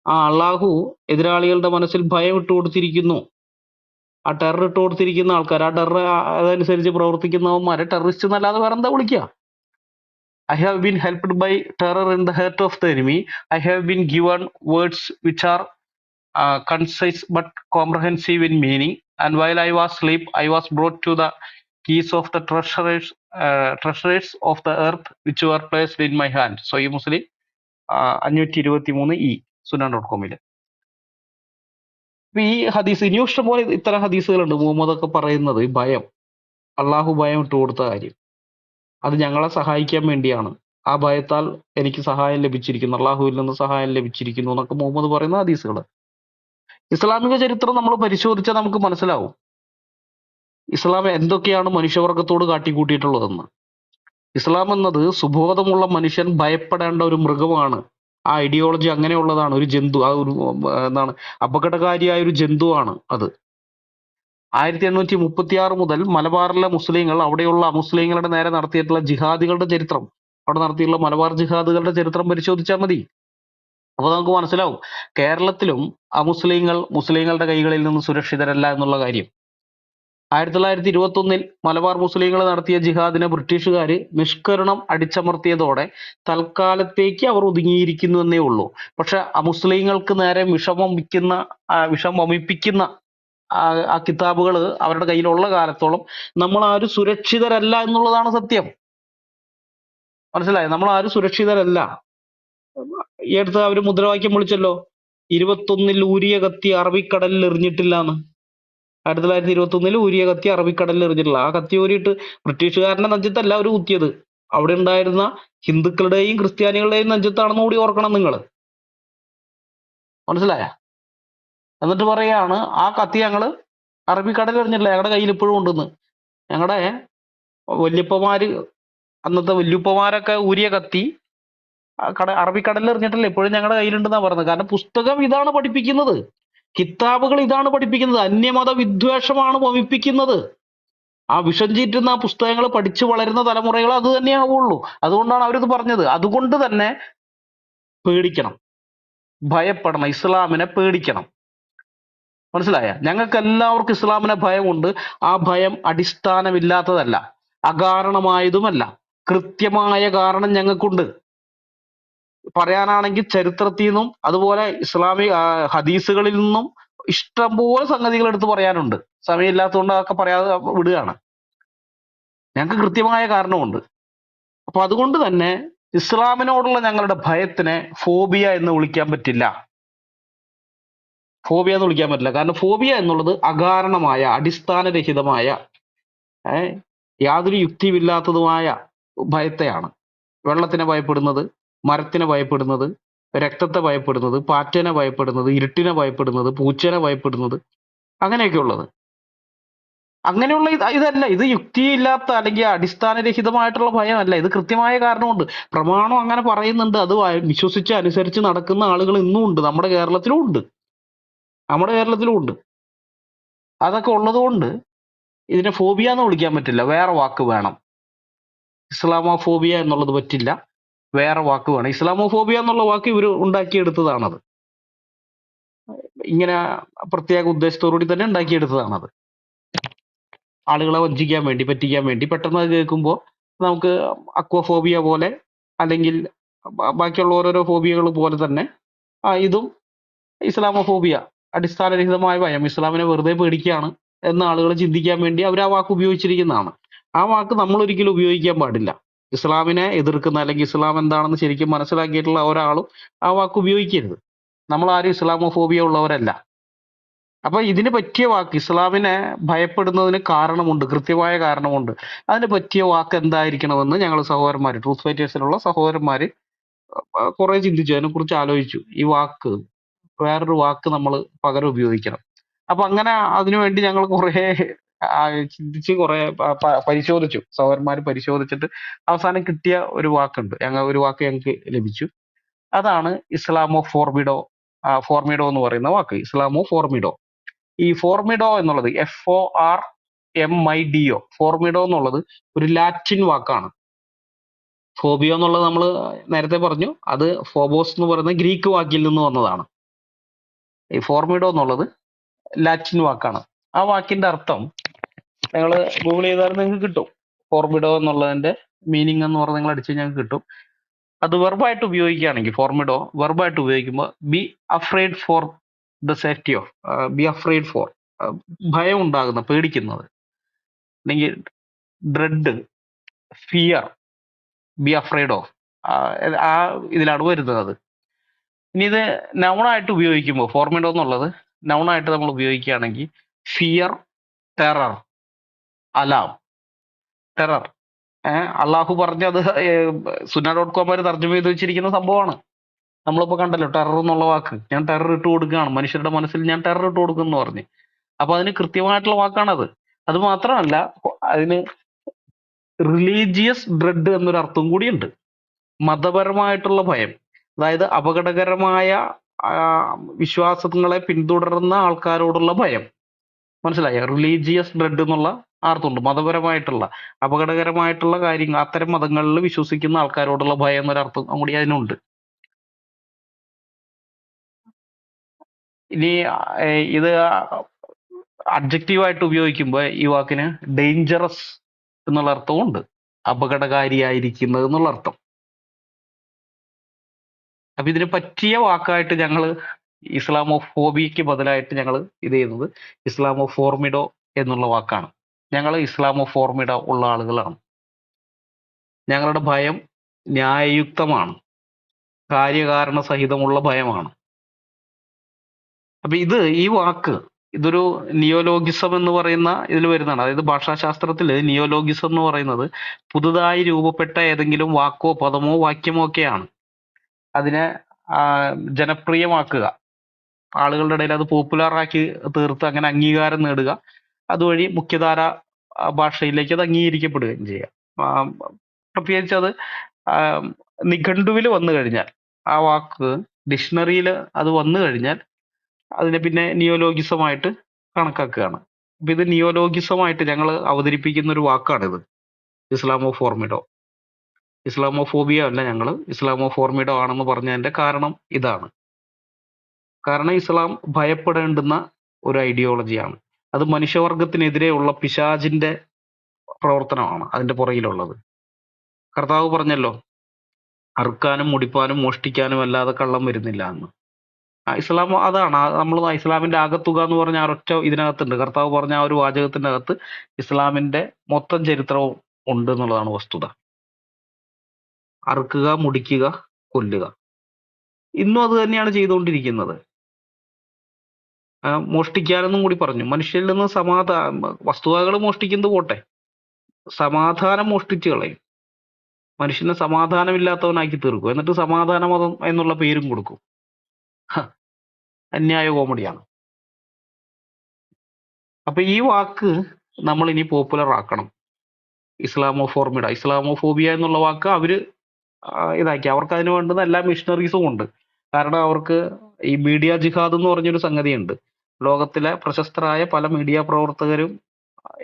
ആ അള്ളാഹു എതിരാളികളുടെ മനസ്സിൽ ഭയം ഇട്ട് കൊടുത്തിരിക്കുന്നു. ആ ടെറർ ഇട്ട് കൊടുത്തിരിക്കുന്ന ആൾക്കാർ, ആ ടെറർ അതനുസരിച്ച് പ്രവർത്തിക്കുന്നവന്മാരെ ടെററിസ്റ്റ് എന്നല്ലാതെ വേറെ എന്താ വിളിക്കുക? I have been helped by terror in the heart of the enemy. I have been given words which are concise but comprehensive in meaning, and while I was asleep, I was brought to the keys of the treasures of the earth which were placed in my hand. So ഈ മുസ്ലിം 523 ഇ sunan.com. അപ്പൊ ഈ ഹദീസ് ഇനി ഇഷ്ടം പോലെ ഇത്തരം ഹദീസുകളുണ്ട്. മുഹമ്മദ് ഒക്കെ പറയുന്നത് ഭയം, അള്ളാഹു ഭയം ഇട്ട് കൊടുത്ത കാര്യം, അത് ഞങ്ങളെ സഹായിക്കാൻ വേണ്ടിയാണ്. ആ ഭയത്താൽ എനിക്ക് സഹായം ലഭിച്ചിരിക്കുന്നു, അള്ളാഹുവിൽ നിന്ന് സഹായം ലഭിച്ചിരിക്കുന്നു എന്നൊക്കെ മുഹമ്മദ് പറയുന്ന ഹദീസുകൾ. ഇസ്ലാമിക ചരിത്രം നമ്മൾ പരിശോധിച്ചാൽ നമുക്ക് മനസ്സിലാവും ഇസ്ലാം എന്തൊക്കെയാണ് മനുഷ്യവർഗത്തോട് കാട്ടിക്കൂട്ടിയിട്ടുള്ളതെന്ന്. ഇസ്ലാം എന്നത് സുബോധമുള്ള മനുഷ്യൻ ഭയപ്പെടേണ്ട ഒരു മൃഗമാണ്. ആ ഐഡിയോളജി അങ്ങനെയുള്ളതാണ്. ഒരു ജന്തു, ആ ഒരു എന്താണ് അപകടകാരിയായ ഒരു ജന്തുവാണ് അത്. 1836 മുതൽ മലബാറിലെ മുസ്ലിങ്ങൾ അവിടെയുള്ള അമുസ്ലിങ്ങളുടെ നേരെ നടത്തിയിട്ടുള്ള ജിഹാദികളുടെ ചരിത്രം, അവിടെ നടത്തിയിട്ടുള്ള മലബാർ ജിഹാദുകളുടെ ചരിത്രം പരിശോധിച്ചാൽ മതി. അപ്പൊ നമുക്ക് മനസ്സിലാവും കേരളത്തിലും അമുസ്ലിങ്ങൾ മുസ്ലിങ്ങളുടെ കൈകളിൽ നിന്ന് സുരക്ഷിതരല്ല എന്നുള്ള കാര്യം. 1921 മലബാർ മുസ്ലിങ്ങൾ നടത്തിയ ജിഹാദിനെ ബ്രിട്ടീഷുകാർ നിഷ്കരുണം അടിച്ചമർത്തിയതോടെ തൽക്കാലത്തേക്ക് അവർ ഒതുങ്ങിയിരിക്കുന്നു എന്നേ ഉള്ളൂ. പക്ഷെ അമുസ്ലിങ്ങൾക്ക് നേരെ വിഷം വമിപ്പിക്കുന്ന ആ കിതാബുകൾ അവരുടെ കയ്യിലുള്ള കാലത്തോളം നമ്മൾ ആരും സുരക്ഷിതരല്ല എന്നുള്ളതാണ് സത്യം. മനസ്സിലായോ? നമ്മൾ ആരും സുരക്ഷിതരല്ല. ഈ അടുത്ത് അവര് മുദ്രാവാക്യം വിളിച്ചല്ലോ, 21 ഊരിയ കത്തി അറബിക്കടലിൽ എറിഞ്ഞിട്ടില്ല എന്ന്. 1921 ഊരിയ കത്തി അറബിക്കടലിൽ എറിഞ്ഞിട്ടില്ല. ആ കത്തി ഊരിയിട്ട് ബ്രിട്ടീഷുകാരന്റെ നെഞ്ചത്തല്ല അവർ കുത്തിയത്, അവിടെ ഉണ്ടായിരുന്ന ഹിന്ദുക്കളുടെയും ക്രിസ്ത്യാനികളുടെയും നെഞ്ചത്താണെന്ന് കൂടി ഓർക്കണം നിങ്ങൾ. മനസ്സിലായ? എന്നിട്ട് പറയാണ് ആ കത്തി ഞങ്ങള് അറബിക്കടലിൽ എറിഞ്ഞിട്ടില്ല, ഞങ്ങളുടെ കയ്യിൽ ഇപ്പോഴും ഉണ്ടെന്ന്. ഞങ്ങളുടെ വല്യപ്പമാര്, അന്നത്തെ വല്യുപ്പമാരൊക്കെ ഊരിയ കത്തി അറബിക്കടലിൽ എറിഞ്ഞിട്ടില്ല, ഇപ്പോഴും ഞങ്ങളുടെ കയ്യിലുണ്ടെന്നാ പറഞ്ഞത്. കാരണം പുസ്തകം ഇതാണ് പഠിപ്പിക്കുന്നത്, കിതാബുകൾ ഇതാണ് പഠിപ്പിക്കുന്നത്. അന്യമത വിദ്വേഷമാണ് വമിപ്പിക്കുന്നത്. ആ വിഷം ചീറ്റുന്ന ആ പുസ്തകങ്ങൾ പഠിച്ചു വളരുന്ന തലമുറകൾ അത് തന്നെയാവുള്ളൂ. അതുകൊണ്ടാണ് അവരിത് പറഞ്ഞത്. അതുകൊണ്ട് തന്നെ പേടിക്കണം, ഭയപ്പെടണം, ഇസ്ലാമിനെ പേടിക്കണം. മനസ്സിലായ? ഞങ്ങൾക്ക് എല്ലാവർക്കും ഇസ്ലാമിനെ ഭയമുണ്ട്. ആ ഭയം അടിസ്ഥാനമില്ലാത്തതല്ല, അകാരണമായതുമല്ല, കൃത്യമായ കാരണം ഞങ്ങൾക്കുണ്ട്. പറയാനാണെങ്കിൽ ചരിത്രത്തിൽ നിന്നും അതുപോലെ ഇസ്ലാമിക ഹദീസുകളിൽ നിന്നും ഇഷ്ടംപോലെ സംഗതികൾ എടുത്ത് പറയാനുണ്ട്. സമയമില്ലാത്തതുകൊണ്ട് അതൊക്കെ പറയാതെ വിടുകയാണ്. ഞങ്ങൾക്ക് കൃത്യമായ കാരണമുണ്ട്. അപ്പൊ അതുകൊണ്ട് തന്നെ ഇസ്ലാമിനോടുള്ള ഞങ്ങളുടെ ഭയത്തിനെ ഫോബിയ എന്ന് വിളിക്കാൻ പറ്റില്ല. ഫോബിയ എന്ന് വിളിക്കാൻ പറ്റില്ല. കാരണം ഫോബിയ എന്നുള്ളത് അകാരണമായ, അടിസ്ഥാനരഹിതമായ, യാതൊരു യുക്തിയുമില്ലാത്തതുമായ ഭയത്തെയാണ്. വെള്ളത്തിനെ ഭയപ്പെടുന്നത്, മരത്തിനെ ഭയപ്പെടുന്നത്, രക്തത്തെ ഭയപ്പെടുന്നത്, പാറ്റേനെ ഭയപ്പെടുന്നത്, ഇരുട്ടിനെ ഭയപ്പെടുന്നത്, പൂച്ചേനെ ഭയപ്പെടുന്നത്, അങ്ങനെയൊക്കെ ഉള്ളത്. അങ്ങനെയുള്ള ഇതല്ല, ഇത് യുക്തിയില്ലാത്ത അല്ലെങ്കിൽ അടിസ്ഥാനരഹിതമായിട്ടുള്ള ഭയമല്ല. ഇത് കൃത്യമായ കാരണമുണ്ട്. പ്രമാണം അങ്ങനെ പറയുന്നുണ്ട്. അത് വിശ്വസിച്ച് അനുസരിച്ച് നടക്കുന്ന ആളുകൾ ഇന്നും ഉണ്ട്. നമ്മുടെ കേരളത്തിലും ഉണ്ട്. അതൊക്കെ ഉള്ളതുകൊണ്ട് ഇതിനെ ഫോബിയ എന്ന് വിളിക്കാൻ പറ്റില്ല. വേറെ വാക്ക് വേണം. ഇസ്ലാമോഫോബിയ എന്നുള്ളത് പറ്റില്ല. വേറെ വാക്ക് വേണം. ഇസ്ലാമോഫോബിയ എന്നുള്ള വാക്ക് ഇവർ ഉണ്ടാക്കിയെടുത്തതാണത്. ഇങ്ങനെ പ്രത്യേക ഉദ്ദേശത്തോടുകൂടി തന്നെ ഉണ്ടാക്കിയെടുത്തതാണത്. ആളുകളെ വഞ്ചിക്കാൻ വേണ്ടി, പറ്റിക്കാൻ വേണ്ടി. പെട്ടെന്ന് അത് കേൾക്കുമ്പോൾ നമുക്ക് അക്വഫോബിയ പോലെ അല്ലെങ്കിൽ ബാക്കിയുള്ള ഓരോരോ ഫോബിയകൾ പോലെ തന്നെ ഇതും ഇസ്ലാമോഫോബിയ, അടിസ്ഥാനരഹിതമായ ഭയം, ഇസ്ലാമിനെ വെറുതെ പേടിക്കുകയാണ് എന്ന ആളുകൾ ചിന്തിക്കാൻ വേണ്ടി അവർ ആ വാക്ക് ഉപയോഗിച്ചിരിക്കുന്നതാണ്. ആ വാക്ക് നമ്മൾ ഒരിക്കലും ഉപയോഗിക്കാൻ പാടില്ല. ഇസ്ലാമിനെ എതിർക്കുന്ന അല്ലെങ്കിൽ ഇസ്ലാം എന്താണെന്ന് ശരിക്കും മനസ്സിലാക്കിയിട്ടുള്ള ഒരാളും ആ വാക്ക് ഉപയോഗിക്കരുത്. നമ്മൾ ആരും ഇസ്ലാമോഫോബിയ ഉള്ളവരല്ല. അപ്പൊ ഇതിന് പറ്റിയ വാക്ക്, ഇസ്ലാമിനെ ഭയപ്പെടുന്നതിന് കാരണമുണ്ട്, കൃത്യമായ കാരണമുണ്ട്. അതിന് പറ്റിയ വാക്ക് എന്തായിരിക്കണമെന്ന് ഞങ്ങൾ സഹോദരന്മാർ, ട്രൂത്ത് ഫൈറ്റേഴ്സിലുള്ള സഹോദരന്മാര് കുറെ ചിന്തിച്ചു, അതിനെക്കുറിച്ച് ആലോചിച്ചു. ഈ വാക്ക്, വേറൊരു വാക്ക് നമ്മൾ പകരം ഉപയോഗിക്കണം. അപ്പൊ അങ്ങനെ അതിനുവേണ്ടി ഞങ്ങൾ കുറെ ചിന്തിച്ച് കുറെ പരിശോധിച്ചു. സഹോദരന്മാര് പരിശോധിച്ചിട്ട് അവസാനം കിട്ടിയ ഒരു വാക്കുണ്ട്. ഒരു വാക്ക് ഞങ്ങൾക്ക് ലഭിച്ചു. അതാണ് ഇസ്ലാമോ ഫോർമിഡോ. ഫോർമിഡോ എന്ന് പറയുന്ന വാക്ക്, ഇസ്ലാമോ ഫോർമിഡോ. ഈ ഫോർമിഡോ എന്നുള്ളത് FORMIDO, ഫോർമിഡോ എന്നുള്ളത് ഒരു ലാറ്റിൻ വാക്കാണ്. ഫോബിയോ എന്നുള്ളത് നമ്മൾ നേരത്തെ പറഞ്ഞു, അത് ഫോബോസ് എന്ന് പറയുന്ന ഗ്രീക്ക് വാക്കിൽ നിന്ന് വന്നതാണ്. ഈ ഫോർമിഡോ എന്നുള്ളത് ലാറ്റിൻ വാക്കാണ്. ആ വാക്കിന്റെ അർത്ഥം നിങ്ങൾ ഗൂഗിൾ ചെയ്താൽ നിങ്ങൾക്ക് കിട്ടും. ഫോർമിഡോ എന്നുള്ളതിന്റെ മീനിങ് എന്ന് പറഞ്ഞാൽ നിങ്ങൾ അടിച്ച് ഞങ്ങൾക്ക് കിട്ടും. അത് വെർബായിട്ട് ഉപയോഗിക്കുകയാണെങ്കിൽ, ഫോർമിഡോ വെർബായിട്ട് ഉപയോഗിക്കുമ്പോൾ be afraid for the safety of, be afraid for, ഭയം ഉണ്ടാകുന്ന, പേടിക്കുന്നത്, അല്ലെങ്കിൽ dread, fear, be afraid of, ആ ഇതിലാണ് വരുന്നത്. ഇനി ഇത് നൗണായിട്ട് ഉപയോഗിക്കുമ്പോൾ, ഫോർമിഡോ എന്നുള്ളത് നൗണായിട്ട് നമ്മൾ ഉപയോഗിക്കുകയാണെങ്കിൽ ഫിയർ, ടെറർ, അലാം, ടെറർ. അള്ളാഹു പറഞ്ഞത് സുന്ന.com തർജ്ജമ ചെയ്ത് വെച്ചിരിക്കുന്ന സംഭവമാണ്. നമ്മളിപ്പോ കണ്ടല്ലോ ടെറർ എന്നുള്ള വാക്ക്. ഞാൻ ടെറർ ഇട്ട് കൊടുക്കുകയാണ്, മനുഷ്യരുടെ മനസ്സിൽ ഞാൻ ടെറർ ഇട്ട് കൊടുക്കും എന്ന് പറഞ്ഞ്. അപ്പൊ അതിന് കൃത്യമായിട്ടുള്ള വാക്കാണത്. അത് മാത്രമല്ല, അതിന് റിലീജിയസ് ഡ്രെഡ് എന്നൊരു അർത്ഥം കൂടിയുണ്ട്. മതപരമായിട്ടുള്ള ഭയം, അതായത് അപകടകരമായ വിശ്വാസങ്ങളെ പിന്തുടരുന്ന ആൾക്കാരോടുള്ള ഭയം. മനസ്സിലായോ? റിലീജിയസ് ഡ്രെഡ് എന്നുള്ള അർത്ഥമുണ്ട്. മതപരമായിട്ടുള്ള, അപകടകരമായിട്ടുള്ള കാര്യങ്ങൾ, അത്തരം മതങ്ങളിൽ വിശ്വസിക്കുന്ന ആൾക്കാരോടുള്ള ഭയം എന്നൊരർത്ഥം കൂടി അതിനുണ്ട്. ഇനി ഇത് അഡ്ജക്റ്റീവായിട്ട് ഉപയോഗിക്കുമ്പോൾ ഈ വാക്കിന് ഡേഞ്ചറസ് എന്നുള്ള അർത്ഥവും ഉണ്ട്, അപകടകാരിയായിരിക്കുന്നത് എന്നുള്ള അർത്ഥം. അപ്പൊ ഇതിന് പറ്റിയ വാക്കായിട്ട് ഞങ്ങൾ ഇസ്ലാമോഫോബിയയ്ക്ക് ബദലായിട്ട് ഞങ്ങൾ ഇത് ചെയ്യുന്നത് ഇസ്ലാമോഫോർമിഡോ എന്നുള്ള വാക്കാണ്. ഞങ്ങൾ ഇസ്ലാമോഫോർമിഡോ ഉള്ള ആളുകളാണ്. ഞങ്ങളുടെ ഭയം ന്യായയുക്തമാണ്, കാര്യകാരണ സഹിതമുള്ള ഭയമാണ്. അപ്പൊ ഈ വാക്ക്, ഇതൊരു നിയോലോഗിസം എന്ന് പറയുന്ന ഇതിൽ വരുന്നതാണ്. അതായത് ഭാഷാശാസ്ത്രത്തിൽ നിയോലോഗിസം എന്ന് പറയുന്നത് പുതുതായി രൂപപ്പെട്ട ഏതെങ്കിലും വാക്കോ പദമോ വാക്യമോ ഒക്കെയാണ്. അതിനെ ജനപ്രിയമാക്കുക, ആളുകളുടെ ഇടയിൽ അത് പോപ്പുലറാക്കി തീർത്ത് അങ്ങനെ അംഗീകാരം നേടുക, അതുവഴി മുഖ്യധാര ഭാഷയിലേക്ക് അത് അംഗീകരിക്കപ്പെടുകയും ചെയ്യുക. പ്രത്യേകിച്ച് അത് നിഘണ്ടുവിൽ വന്നു കഴിഞ്ഞാൽ, ആ വാക്ക് ഡിക്ഷണറിയിൽ അത് വന്നു കഴിഞ്ഞാൽ അതിനെ പിന്നെ നിയോലോഗിസമായിട്ട് കണക്കാക്കുകയാണ്. അപ്പൊ ഇത് നിയോലോഗിസമായിട്ട് ഞങ്ങൾ അവതരിപ്പിക്കുന്ന ഒരു വാക്കാണിത്, ഇസ്ലാമോഫോർമിഡോ. ഇസ്ലാമോഫോബിയ അല്ല, ഞങ്ങൾ ഇസ്ലാമോഫോർമിഡോ ആണെന്ന് പറഞ്ഞതിന്റെ കാരണം ഇതാണ്. കാരണം ഇസ്ലാം ഭയപ്പെടേണ്ടുന്ന ഒരു ഐഡിയോളജിയാണ്. അത് മനുഷ്യവർഗത്തിനെതിരെയുള്ള പിശാചിന്റെ പ്രവർത്തനമാണ് അതിന്റെ പുറകിലുള്ളത്. കർത്താവ് പറഞ്ഞല്ലോ, അറുക്കാനും മുടിപ്പാനും മോഷ്ടിക്കാനും അല്ലാതെ കള്ളം വരുന്നില്ല എന്ന്. ഇസ്ലാം അതാണ്. നമ്മൾ ഇസ്ലാമിന്റെ ആകത്തുക എന്ന് പറഞ്ഞ ആ ഒറ്റ ഇതിനകത്തുണ്ട്. കർത്താവ് പറഞ്ഞ ആ ഒരു വാചകത്തിന്റെ അകത്ത് ഇസ്ലാമിന്റെ മൊത്തം ചരിത്രവും ഉണ്ട് എന്നുള്ളതാണ് വസ്തുത. അറുക്കുക, മുടിക്കുക, കൊല്ലുക. ഇന്നും അത് തന്നെയാണ് ചെയ്തുകൊണ്ടിരിക്കുന്നത്. മോഷ്ടിക്കാനെന്നും കൂടി പറഞ്ഞു. മനുഷ്യരിൽ നിന്ന് വസ്തുവകകൾ മോഷ്ടിക്കുന്നത് പോട്ടെ, സമാധാനം മോഷ്ടിച്ചു കളയും. മനുഷ്യനെ സമാധാനമില്ലാത്തവനാക്കി തീർക്കും. എന്നിട്ട് സമാധാന മതം എന്നുള്ള പേരും കൊടുക്കും. ഹ, അന്യായ കോമഡിയാണ്. അപ്പൊ ഈ വാക്ക് നമ്മൾ ഇനി പോപ്പുലർ ആക്കണം. ഇസ്ലാമോഫോബിയ എന്നുള്ള വാക്ക് അവര് ഇതാക്കി. അവർക്ക് അതിന് വേണ്ടുന്ന എല്ലാ മിഷനറീസും ഉണ്ട്. കാരണം അവർക്ക് ഈ മീഡിയ ജിഹാദ് എന്ന് പറഞ്ഞൊരു സംഗതിയുണ്ട്. ലോകത്തിലെ പ്രശസ്തരായ പല മീഡിയ പ്രവർത്തകരും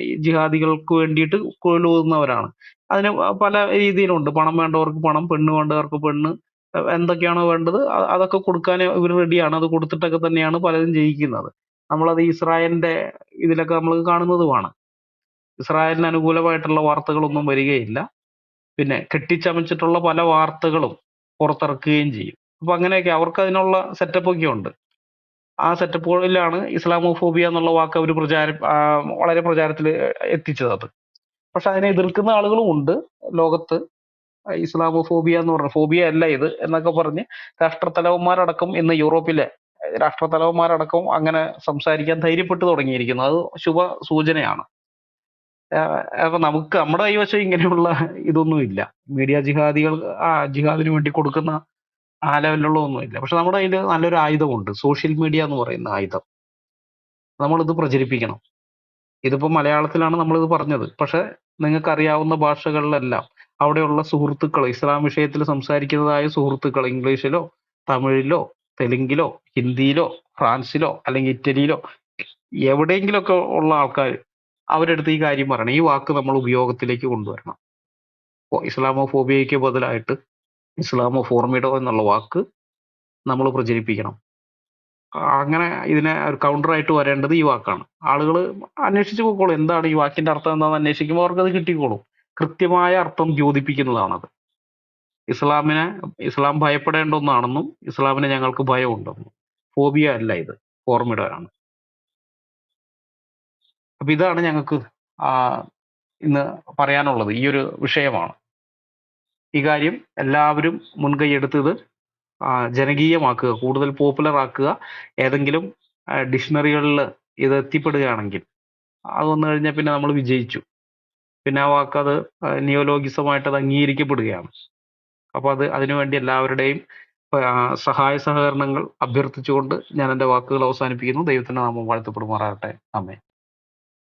ഈ ജിഹാദികൾക്ക് വേണ്ടിയിട്ട് കൊലൂതുന്നവരാണ്. അതിന് പല രീതിയിലുണ്ട്. പണം വേണ്ടവർക്ക് പണം, പെണ്ണ് വേണ്ടവർക്ക് പെണ്ണ്, എന്തൊക്കെയാണോ വേണ്ടത് അതൊക്കെ കൊടുക്കാൻ ഇവർ റെഡിയാണ്. അത് കൊടുത്തിട്ടൊക്കെ തന്നെയാണ് പലതും ചെയ്യിക്കുന്നത്. നമ്മളത് ഇസ്രായേലിന്റെ ഇതിലൊക്കെ നമ്മൾ കാണുന്നതുമാണ്. ഇസ്രായേലിന് അനുകൂലമായിട്ടുള്ള വാർത്തകളൊന്നും വരികയില്ല. പിന്നെ കെട്ടിച്ചമച്ചിട്ടുള്ള പല വാർത്തകളും പുറത്തിറക്കുകയും ചെയ്യും. അപ്പൊ അങ്ങനെയൊക്കെ അവർക്ക് അതിനുള്ള സെറ്റപ്പ് ഒക്കെ ഉണ്ട്. ആ സെറ്റപ്പുകളിലാണ് ഇസ്ലാമോഫോബിയ എന്നുള്ള വാക്ക് അവർ വളരെ പ്രചാരത്തിൽ എത്തിച്ചത് അത്. പക്ഷെ അതിനെ എതിർക്കുന്ന ആളുകളും ഉണ്ട് ലോകത്ത്. ഇസ്ലാമോഫോബിയ എന്ന് പറഞ്ഞ ഫോബിയ അല്ല ഇത് എന്നൊക്കെ പറഞ്ഞ് രാഷ്ട്രത്തലവന്മാരടക്കം ഇന്ന് യൂറോപ്പിലെ രാഷ്ട്രത്തലവന്മാരടക്കം അങ്ങനെ സംസാരിക്കാൻ ധൈര്യപ്പെട്ടു തുടങ്ങിയിരിക്കുന്നു. അത് ശുഭ സൂചനയാണ്. അപ്പൊ നമുക്ക് നമ്മുടെ കൈവശം ഇങ്ങനെയുള്ള ഇതൊന്നും ഇല്ല. മീഡിയ ജിഹാദികൾ ജിഹാദിന് വേണ്ടി കൊടുക്കുന്ന ആ ലെവലിലുള്ള ഒന്നുമില്ല. പക്ഷെ നമ്മുടെ കയ്യിൽ നല്ലൊരു ആയുധമുണ്ട്, സോഷ്യൽ മീഡിയ എന്ന് പറയുന്ന ആയുധം. നമ്മളിത് പ്രചരിപ്പിക്കണം. ഇതിപ്പോ മലയാളത്തിലാണ് നമ്മളിത് പറഞ്ഞത്. പക്ഷെ നിങ്ങൾക്ക് അറിയാവുന്ന ഭാഷകളിലെല്ലാം അവിടെയുള്ള സുഹൃത്തുക്കൾ, ഇസ്ലാം വിഷയത്തിൽ സംസാരിക്കുന്നതായ സുഹൃത്തുക്കൾ ഇംഗ്ലീഷിലോ തമിഴിലോ തെലുങ്കിലോ ഹിന്ദിയിലോ ഫ്രാൻസിലോ അല്ലെങ്കിൽ ഇറ്റലിയിലോ എവിടെയെങ്കിലുമൊക്കെ ഉള്ള ആൾക്കാർ അവരെടുത്ത് ഈ കാര്യം പറയണം. ഈ വാക്ക് നമ്മൾ ഉപയോഗത്തിലേക്ക് കൊണ്ടുവരണം. ഇസ്ലാമോഫോബിയയ്ക്ക് ബദലായിട്ട് ഇസ്ലാമോഫോർമിഡോ എന്നുള്ള വാക്ക് നമ്മൾ പ്രചരിപ്പിക്കണം. അങ്ങനെ ഇതിനെ ഒരു കൗണ്ടറായിട്ട് വരേണ്ടത് ഈ വാക്കാണ്. ആളുകൾ അന്വേഷിച്ച് പോയിക്കോളും. എന്താണ് ഈ വാക്കിന്റെ അർത്ഥം എന്താണെന്ന് അന്വേഷിക്കുമ്പോൾ അവർക്കത് കിട്ടിക്കോളും. കൃത്യമായ അർത്ഥം ദ്യോതിപ്പിക്കുന്നതാണത്. ഇസ്ലാം ഭയപ്പെടേണ്ട ഒന്നാണെന്നും ഇസ്ലാമിനെ ഞങ്ങൾക്ക് ഭയമുണ്ടെന്നും. ഫോബിയ അല്ല ഇത്, ഫോർമിഡോയാണ്. അപ്പൊ ഇതാണ് ഞങ്ങൾക്ക് ഇന്ന് പറയാനുള്ളത്. ഈ ഒരു വിഷയമാണ്. ഈ കാര്യം എല്ലാവരും മുൻകൈയെടുത്ത് ഇത് ജനകീയമാക്കുക, കൂടുതൽ പോപ്പുലർ ആക്കുക. ഏതെങ്കിലും ഡിക്ഷണറികളിൽ ഇത് എത്തിപ്പെടുകയാണെങ്കിൽ അത് വന്നു കഴിഞ്ഞാൽ പിന്നെ നമ്മൾ വിജയിച്ചു. പിന്നെ ആ വാക്ക് അത് നിയോലോഗിസമായിട്ട് അത് അംഗീകരിക്കപ്പെടുകയാണ്. അപ്പൊ അതിനുവേണ്ടി എല്ലാവരുടെയും സഹായ സഹകരണങ്ങൾ അഭ്യർത്ഥിച്ചുകൊണ്ട് ഞാൻ എൻ്റെ വാക്കുകൾ അവസാനിപ്പിക്കുന്നു. ദൈവത്തിന്റെ നാമം വാഴ്ത്തപ്പെടുമാറാകട്ടെ. ആമേൻ.